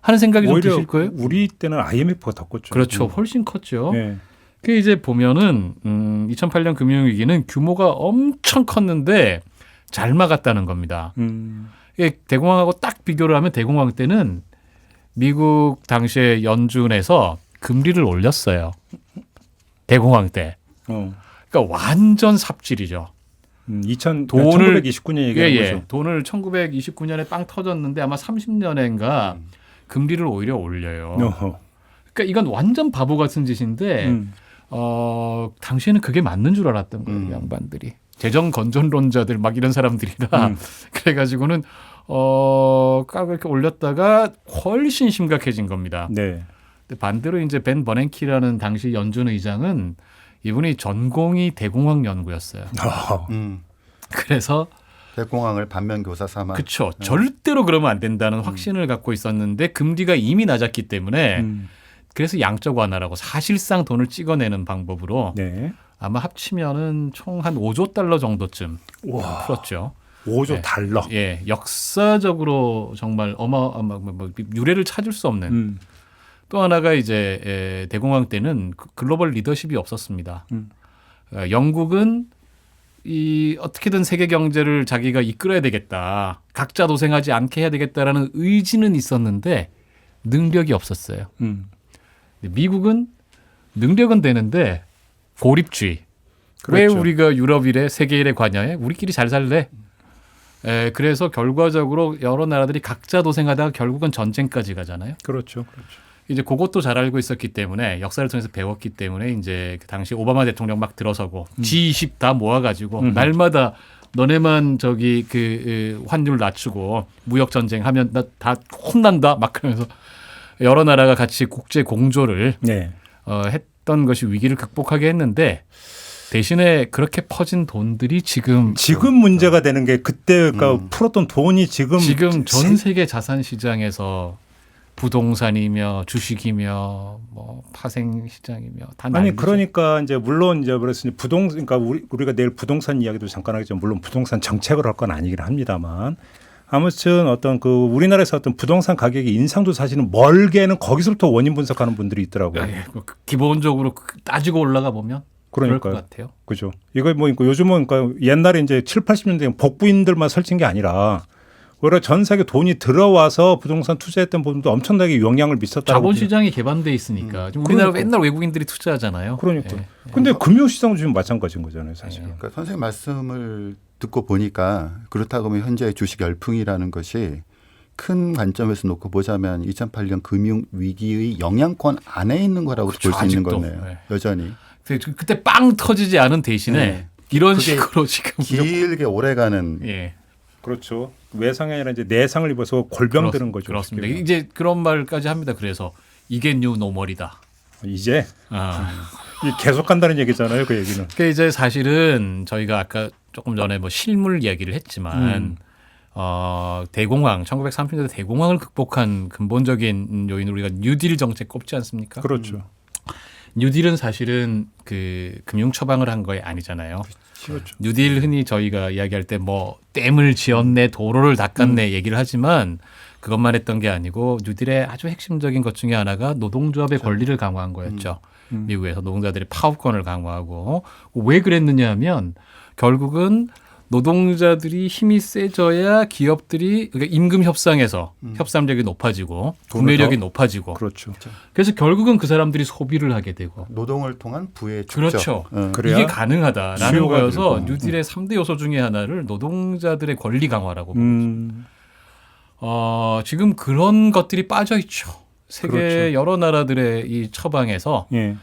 하는 생각이 좀 오히려 드실 거예요? 우리 때는 IMF가 더 컸죠. 그렇죠. 훨씬 컸죠. 네. 그 이제 보면은 2008년 금융위기는 규모가 엄청 컸는데 잘 막았다는 겁니다. 이게 대공황하고 딱 비교를 하면 대공황 때는 미국 당시에 연준에서 금리를 올렸어요. 대공황 때. 그러니까 완전 삽질이죠. 1929년 얘기하는 거죠. 돈을 1929년에 빵 터졌는데 아마 30년인가 금리를 오히려 올려요. 그러니까 이건 완전 바보 같은 짓인데 당시에는 그게 맞는 줄 알았던 거예요. 이 양반들이. 재정 건전론자들 막 이런 사람들이라 그래가지고는 이렇게 올렸다가 훨씬 심각해진 겁니다. 네. 근데 반대로 이제 벤 버냉키라는 당시 연준 의장은 이분이 전공이 대공황 연구였어요. 그래서 대공황을 반면 교사 삼아. 그렇죠. 절대로 그러면 안 된다는 확신을 갖고 있었는데 금리가 이미 낮았기 때문에 그래서 양적 완화라고 사실상 돈을 찍어내는 방법으로 네. 아마 합치면은 총 한 5조 달러 정도쯤 풀었죠. 5조 네. 달러. 예, 역사적으로 정말 유례를 찾을 수 없는. 또 하나가 이제 대공황 때는 글로벌 리더십이 없었습니다. 영국은 이 어떻게든 세계 경제를 자기가 이끌어야 되겠다. 각자 도생하지 않게 해야 되겠다라는 의지는 있었는데 능력이 없었어요. 근데 미국은 능력은 되는데 고립주의. 그렇죠. 왜 우리가 유럽 일에 세계 일에 관여해? 우리끼리 잘 살래. 그래서 결과적으로 여러 나라들이 각자 도생하다가 결국은 전쟁까지 가잖아요. 그렇죠. 그렇죠. 이제 그것도 잘 알고 있었기 때문에 역사를 통해서 배웠기 때문에 이제 그 당시 오바마 대통령 막 들어서고 G20 다 모아가지고 날마다 너네만 저기 그 환율 낮추고 무역 전쟁 하면 나 다 혼난다 막 그러면서 여러 나라가 같이 국제 공조를 네. 했던 것이 위기를 극복하게 했는데 대신에 그렇게 퍼진 돈들이 지금 문제가 되는 게 그때 그러니까 풀었던 돈이 지금 전 세계 자산 시장에서 부동산이며 주식이며 뭐 파생 시장이며 다 아니 난리죠. 그러니까 이제 물론 이제 그래서 그러니까 우리가 내일 부동산 이야기도 잠깐 하겠지만 물론 부동산 정책을 할 건 아니긴 합니다만 아무튼 어떤 그 우리나라에서 어떤 부동산 가격의 인상도 사실은 멀게는 거기서부터 원인 분석하는 분들이 있더라고요. 기본적으로 따지고 올라가 보면 그럴 것 그러니까요. 같아요. 그죠. 이거 뭐 요즘은 그러니까 옛날에 이제 7, 80년대 복부인들만 설친 게 아니라 오히려 전 세계 돈이 들어와서 부동산 투자했던 부분도 엄청나게 영향을 미쳤다고. 자본시장이 개방돼 있으니까. 지금 우리나라 맨날 외국인들이 투자하잖아요. 그러니까. 예. 근데 금융시장도 지금 마찬가지인 거잖아요, 사실. 그러니까 선생님 말씀을 듣고 보니까 그렇다고 하면 현재 주식 열풍이라는 것이 큰 관점에서 놓고 보자면 2008년 금융 위기의 영향권 안에 있는 거라고 볼 수 있는 아직도. 거네요. 네. 여전히. 그때 빵 터지지 않은 대신에 네. 이런 그게 식으로 지금 길게 오래가는. 예. 그렇죠. 외상이 아니라 이제 내상을 입어서 골병 드는 거죠. 그렇습니다. 쉽게. 이제 그런 말까지 합니다. 그래서 이게 뉴 노멀이다. 이제 아. 계속 간다는 얘기잖아요, 그 얘기는. 그 이제 사실은 저희가 아까 조금 전에 뭐 실물 이야기를 했지만 대공황 1930년대 대공황을 극복한 근본적인 요인을 우리가 뉴딜 정책 꼽지 않습니까? 그렇죠. 뉴딜은 사실은 그 금융 처방을 한 거에 아니잖아요. 그렇죠. 뉴딜 흔히 저희가 이야기할 때 뭐 댐을 지었네, 도로를 닦았네 얘기를 하지만 그것만 했던 게 아니고 뉴딜의 아주 핵심적인 것 중에 하나가 노동조합의 권리를 강화한 거였죠. 미국에서 노동자들의 파업권을 강화하고 왜 그랬느냐 하면 결국은 노동자들이 힘이 세져야 기업들이 그러니까 임금 협상에서 협상력이 높아지고 구매력이 높아지고 그렇죠. 그래서 결국은 그 사람들이 소비를 하게 되고 노동을 통한 부의 축적. 그렇죠. 그래야 이게 가능하다라는 수요가 거여서 늘고. 뉴딜의 3대 요소 중에 하나를 노동자들의 권리 강화라고 보죠. 지금 그런 것들이 빠져 있죠. 세계 그렇죠. 여러 나라들의 이 처방에서 예.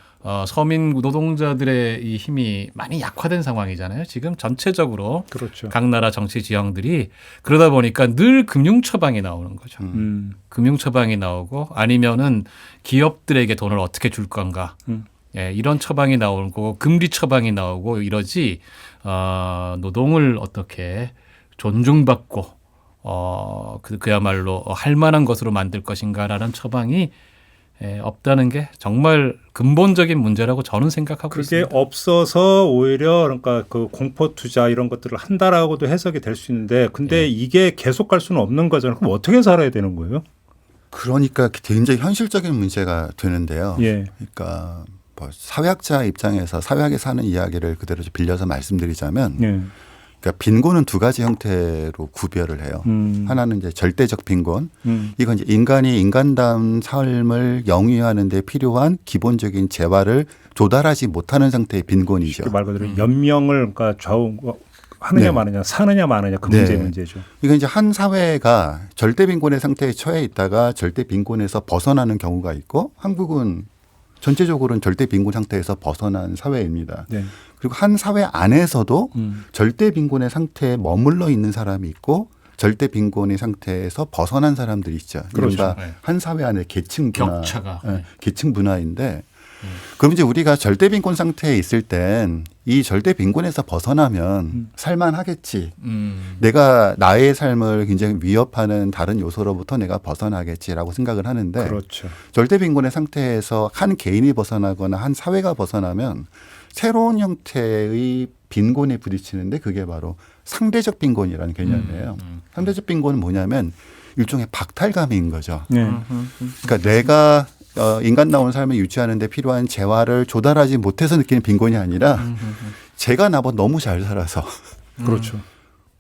서민 노동자들의 이 힘이 많이 약화된 상황이잖아요. 지금 전체적으로 그렇죠. 각 나라 정치 지형들이 그러다 보니까 늘 금융 처방이 나오는 거죠. 금융 처방이 나오고 아니면은 기업들에게 돈을 어떻게 줄 건가. 예, 이런 처방이 나오고 금리 처방이 나오고 이러지 노동을 어떻게 존중받고 그야말로 할 만한 것으로 만들 것인가라는 처방이 없다는 게 정말 근본적인 문제라고 저는 생각하고 그게 있습니다. 없어서 오히려 그러니까 그 공포 투자 이런 것들을 한다라고도 해석이 될 수 있는데 근데 이게 계속 갈 수는 없는 거잖아요. 그럼 어떻게 살아야 되는 거예요? 그러니까 굉장히 현실적인 문제가 되는데요. 예. 그러니까 뭐 사회학자 입장에서 사회학에서 하는 이야기를 그대로 빌려서 말씀드리자면 예. 그러니까 빈곤은 두 가지 형태로 구별을 해요. 하나는 이제 절대적 빈곤. 이건 이제 인간이 인간다운 삶을 영위하는 데 필요한 기본적인 재화를 조달하지 못하는 상태의 빈곤이죠. 쉽게 말 그대로 연명을 그러니까 하느냐 네. 마느냐 사느냐 마느냐 그 네. 문제죠. 이건 이제 한 사회가 절대 빈곤의 상태에 처해 있다가 절대 빈곤에서 벗어나는 경우가 있고 한국은 전체적으로는 절대 빈곤 상태에서 벗어난 사회입니다. 네. 그리고 한 사회 안에서도 절대 빈곤의 상태에 머물러 있는 사람이 있고 절대 빈곤의 상태에서 벗어난 사람들이 있죠. 그렇죠. 그러니까 네. 한 사회 안에 계층 분화, 격차가. 예, 계층 분화인데 그럼 이제 우리가 절대 빈곤 상태에 있을 땐 이 절대 빈곤에서 벗어나면 살만하겠지. 내가 나의 삶을 굉장히 위협하는 다른 요소로부터 내가 벗어나겠지라고 생각을 하는데 그렇죠. 절대 빈곤의 상태에서 한 개인이 벗어나거나 한 사회가 벗어나면 새로운 형태의 빈곤에 부딪히는데 그게 바로 상대적 빈곤이라는 개념이에요. 상대적 빈곤은 뭐냐면 일종의 박탈감인 거죠. 네. 그러니까 내가 인간다운 삶을 유지하는 데 필요한 재화를 조달하지 못해서 느끼는 빈곤이 아니라 제가 나보다 너무 잘 살아서 그렇죠.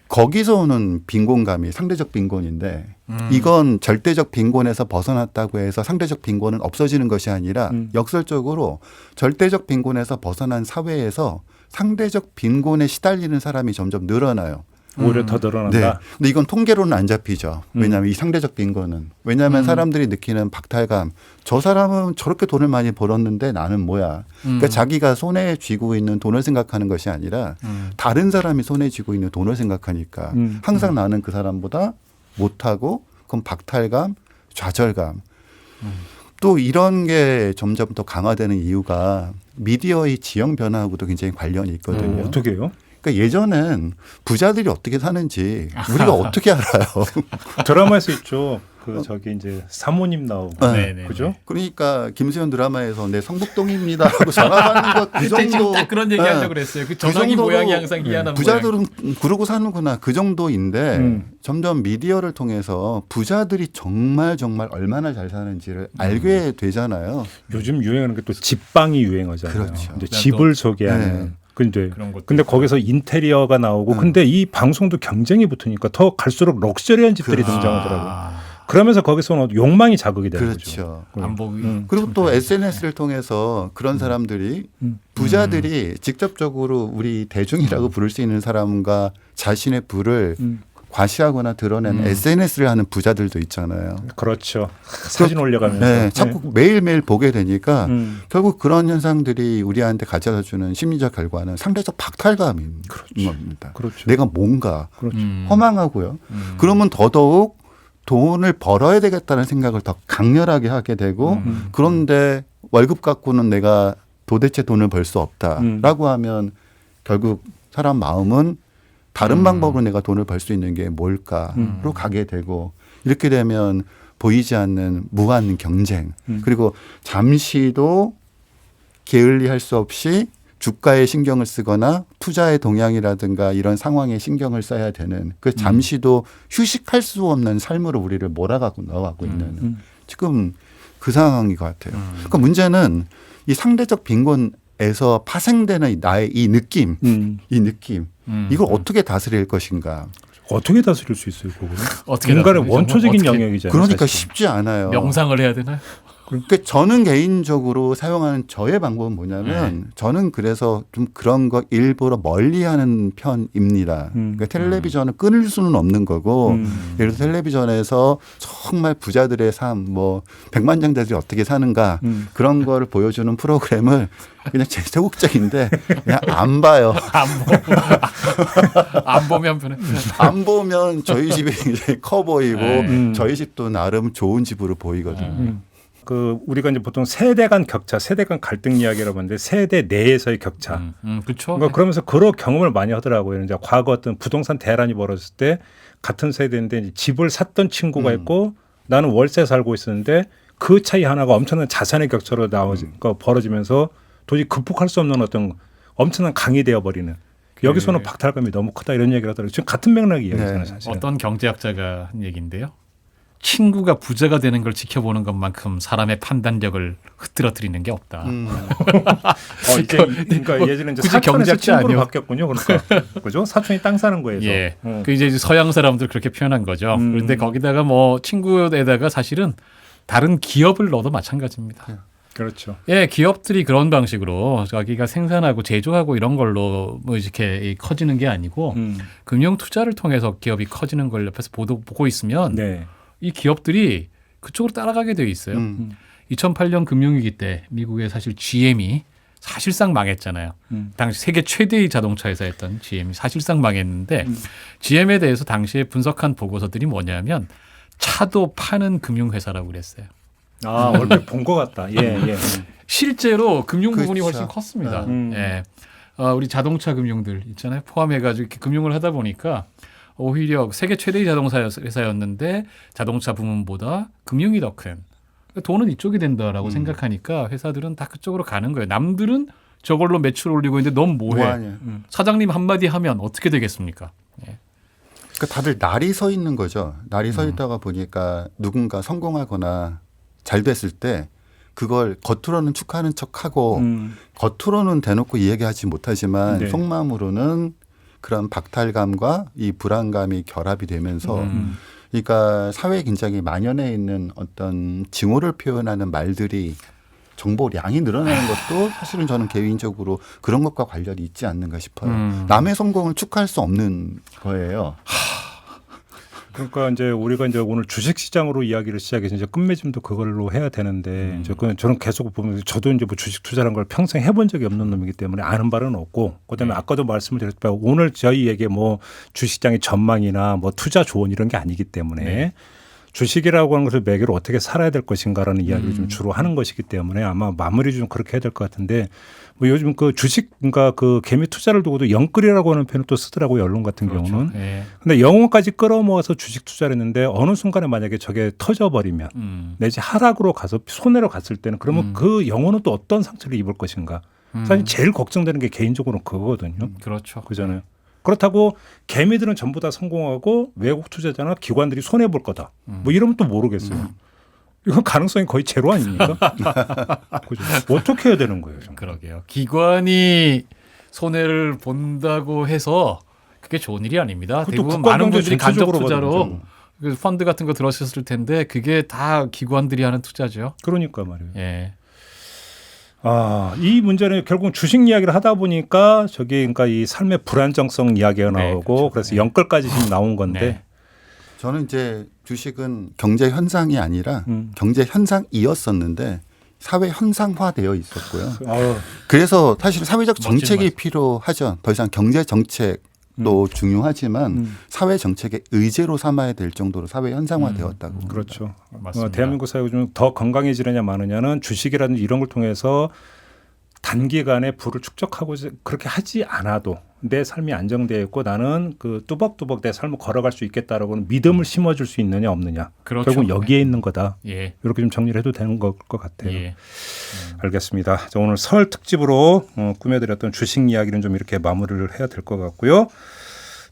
거기서 오는 빈곤감이 상대적 빈곤인데 이건 절대적 빈곤에서 벗어났다고 해서 상대적 빈곤은 없어지는 것이 아니라 역설적으로 절대적 빈곤에서 벗어난 사회에서 상대적 빈곤에 시달리는 사람이 점점 늘어나요. 오히려 더 늘어난다. 네. 근데 이건 통계로는 안 잡히죠. 왜냐하면 이 상대적 빈곤은. 왜냐하면 사람들이 느끼는 박탈감. 저 사람은 저렇게 돈을 많이 벌었는데 나는 뭐야. 그러니까 자기가 손에 쥐고 있는 돈을 생각하는 것이 아니라 다른 사람이 손에 쥐고 있는 돈을 생각하니까 항상 나는 그 사람보다 못하고 그럼 박탈감, 좌절감. 또 이런 게 점점 더 강화되는 이유가 미디어의 지형 변화하고도 굉장히 관련이 있거든요. 어떻게 해요? 그러니까 예전엔 부자들이 어떻게 사는지 우리가 어떻게 알아요? 드라마에서 있죠. 그 저기 이제 사모님 나오고 네네. 그죠? 그러니까 김수현 드라마에서 내 성북동입니다 하고 전화 받는 것 그 그때 지금 정도. 딱 그런 얘기 하려고 그랬어요. 그 전화기 정도로 모양이 항상 희한한 모양. 부자들은 그러고 사는구나 그 정도인데 점점 미디어를 통해서 부자들이 정말 얼마나 잘 사는지를 알게 되잖아요. 요즘 유행하는 게 또 집방이 유행하잖아요. 그렇죠. 근데 집을 소개하는. 네. 근데 그런 것도 근데 있고. 거기서 인테리어가 나오고 근데 이 방송도 경쟁이 붙으니까 더 갈수록 럭셔리한 집들이 등장하더라고요. 그러면서 거기서는 욕망이 자극이 되는 그렇죠. 거죠. 안 보기. 그리고 또 SNS를 통해서 그런 사람들이 부자들이 직접적으로 우리 대중이라고 부를 수 있는 사람과 자신의 부를 과시하거나 드러내는 SNS를 하는 부자들도 있잖아요. 그렇죠. 사진 올려가면서. 네, 자꾸 매일매일 보게 되니까 음. 결국 그런 현상들이 우리한테 가져다 주는 심리적 결과는 상대적 박탈감인 겁니다. 그렇죠. 내가 뭔가 그렇죠. 허망하고요. 그러면 더더욱 돈을 벌어야 되겠다는 생각을 더 강렬하게 하게 되고 그런데 월급 갖고는 내가 도대체 돈을 벌 수 없다라고 하면 결국 사람 마음은 다른 방법으로 내가 돈을 벌 수 있는 게 뭘까로 가게 되고 이렇게 되면 보이지 않는 무한 경쟁 그리고 잠시도 게을리할 수 없이 주가에 신경을 쓰거나 투자의 동향이라든가 이런 상황에 신경을 써야 되는 그 잠시도 휴식할 수 없는 삶으로 우리를 몰아가고 넣어가고 있는 지금 그 상황인 것 같아요. 그러니까 문제는 이 상대적 빈곤에서 파생되는 나의 이 느낌, 이걸 어떻게 다스릴 것인가. 어떻게 다스릴 수 있어요, 그거는? 어떻게 인간의 다스리죠? 원초적인 어떻게? 영역이잖아요. 그러니까 사실. 쉽지 않아요. 명상을 해야 되나요? 그러니까 저는 개인적으로 사용하는 저의 방법은 뭐냐면 저는 그래서 좀 그런 거 일부러 멀리하는 편입니다. 그러니까 텔레비전을 끊을 수는 없는 거고 예를 들어 텔레비전에서 정말 부자들의 삶, 뭐 백만장자들이 어떻게 사는가 그런 거를 보여주는 프로그램을 그냥 제 소극적인데 그냥 안 봐요. 안 보면 편해. 안 보면 저희 집이 이제 커 보이고 저희 집도 나름 좋은 집으로 보이거든요. 그 우리가 이제 보통 세대 간 격차, 세대 간 갈등 이야기라고 하는데 세대 내에서의 격차. 그렇죠. 그러니까 그러면서 그런 경험을 많이 하더라고요. 이제 과거 어떤 부동산 대란이 벌어졌을 때 같은 세대인데 이제 집을 샀던 친구가 있고 나는 월세 살고 있었는데 그 차이 하나가 엄청난 자산의 격차로 벌어지면서 도저히 극복할 수 없는 어떤 엄청난 강이 되어버리는. 여기서는 박탈감이 너무 크다 이런 얘기를 하더라고요. 지금 같은 맥락 이야기잖아요. 사실. 어떤 경제학자가 한 얘기인데요. 친구가 부자가 되는 걸 지켜보는 것만큼 사람의 판단력을 흐트러뜨리는 게 없다. 그러니까 예전에 이제 굳이 사촌에서 경제학자 친구로 아니요. 바뀌었군요. 그러니까 그죠? 사촌이 땅 사는 거에서. 예. 그 이제 서양 사람들 그렇게 표현한 거죠. 그런데 거기다가 뭐 친구에다가 사실은 다른 기업을 넣어도 마찬가지입니다. 그렇죠. 예, 기업들이 그런 방식으로 자기가 생산하고 제조하고 이런 걸로 뭐 이렇게 커지는 게 아니고 금융 투자를 통해서 기업이 커지는 걸 옆에서 보고 있으면 네. 이 기업들이 그쪽으로 따라가게 돼 있어요. 2008년 금융위기 때 미국의 사실 GM이 사실상 망했잖아요. 당시 세계 최대의 자동차 회사였던 GM이 사실상 망했는데 GM에 대해서 당시에 분석한 보고서들이 뭐냐면 차도 파는 금융회사라고 그랬어요. 아, 얼핏 본 것 같다. 예. 실제로 금융 부분이 그렇죠. 훨씬 컸습니다. 예. 우리 자동차 금융들 있잖아요. 포함해가지고 이렇게 금융을 하다 보니까 오히려 세계 최대의 자동차 회사였는데 자동차 부문보다 금융이 더 큰. 돈은 이쪽이 된다라고 생각하니까 회사들은 다 그쪽으로 가는 거예요. 남들은 저걸로 매출 올리고 있는데 넌 뭐해? 뭐하냐. 사장님 한마디 하면 어떻게 되겠습니까? 예. 그러니까 다들 날이 서 있는 거죠. 날이 서 있다가 보니까 누군가 성공하거나 잘 됐을 때 그걸 겉으로는 축하하는 척하고 겉으로는 대놓고 이야기하지 못하지만 네. 속마음으로는 그런 박탈감과 이 불안감이 결합이 되면서 그러니까 사회에 굉장히 만연해 있는 어떤 증오를 표현하는 말들이 정보량이 늘어나는 것도 사실은 저는 개인적으로 그런 것과 관련이 있지 않는가 싶어요. 남의 성공을 축하할 수 없는 거예요. 그러니까 이제 우리가 이제 오늘 주식 시장으로 이야기를 시작해서 이제 끝맺음도 그걸로 해야 되는데 이제 저는 계속 보면 저도 이제 뭐 주식 투자라는 걸 평생 해본 적이 없는 놈이기 때문에 아는 바는 없고 그다음에 아까도 말씀을 드렸지만 오늘 저희에게 뭐 주식시장의 전망이나 뭐 투자 조언 이런 게 아니기 때문에 주식이라고 하는 것을 매개로 어떻게 살아야 될 것인가라는 이야기를 좀 주로 하는 것이기 때문에 아마 마무리 좀 그렇게 해야 될 것 같은데 뭐 요즘 그 주식 그러니까 그 개미 투자를 두고도 영끌이라고 하는 표현을 또 쓰더라고요. 언론 같은 경우는. 예. 근데 영혼까지 끌어모아서 주식 투자를 했는데 어느 순간에 만약에 저게 터져버리면 내지 하락으로 가서 손해로 갔을 때는 그러면 그 영혼은 또 어떤 상처를 입을 것인가. 사실 제일 걱정되는 게 개인적으로 그거거든요. 그렇죠. 그잖아요. 그렇다고 개미들은 전부 다 성공하고 외국 투자자나 기관들이 손해 볼 거다. 뭐 이러면 또 모르겠어요. 이건 가능성이 거의 제로 아닙니까? 그죠? 어떻게 해야 되는 거예요? 정말? 그러게요. 기관이 손해를 본다고 해서 그게 좋은 일이 아닙니다. 그것도 대부분 국가 많은 경제 분들이 간접 전체적으로 투자로 거든요. 그 펀드 같은 거 들어셨을 텐데 그게 다 기관들이 하는 투자죠. 그러니까 말이에요. 예. 아, 이 문제는 결국 주식 이야기를 하다 보니까 저기 그러니까 이 삶의 불안정성 이야기가 네, 나오고 그렇죠. 그래서 네. 영끌까지 지금 나온 건데 네. 저는 이제 주식은 경제 현상이 아니라 경제 현상이었었는데 사회 현상화되어 있었고요. 그래서 사실 사회적 정책이 말씀. 필요하죠. 더 이상 경제 정책도 중요하지만 사회 정책의 의제로 삼아야 될 정도로 사회 현상화되었다고. 그렇죠. 맞습니다. 대한민국 사회가 좀 더 건강해지느냐 마느냐는 주식이라든지 이런 걸 통해서 단기간에 부를 축적하고 그렇게 하지 않아도 내 삶이 안정되어 있고 나는 그 뚜벅뚜벅 내 삶을 걸어갈 수 있겠다라고는 믿음을 심어줄 수 있느냐 없느냐. 그렇죠. 결국 여기에 있는 거다. 예. 이렇게 좀 정리를 해도 되는 것 같아요. 예. 알겠습니다. 자, 오늘 설 특집으로 꾸며드렸던 주식 이야기는 좀 이렇게 마무리를 해야 될 것 같고요.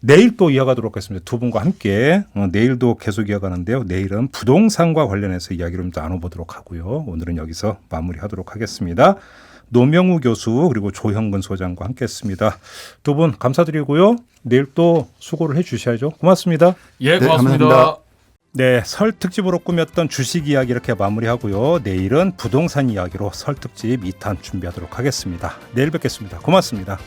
내일 또 이어가도록 하겠습니다. 두 분과 함께 내일도 계속 이어가는데요. 내일은 부동산과 관련해서 이야기를 좀 나눠보도록 하고요. 오늘은 여기서 마무리하도록 하겠습니다. 노명우 교수 그리고 조형근 소장과 함께했습니다. 두 분 감사드리고요. 내일 또 수고를 해주셔야죠. 고맙습니다. 예, 네, 고맙습니다. 감사합니다. 네, 설 특집으로 꾸몄던 주식 이야기 이렇게 마무리하고요. 내일은 부동산 이야기로 설 특집 2탄 준비하도록 하겠습니다. 내일 뵙겠습니다. 고맙습니다.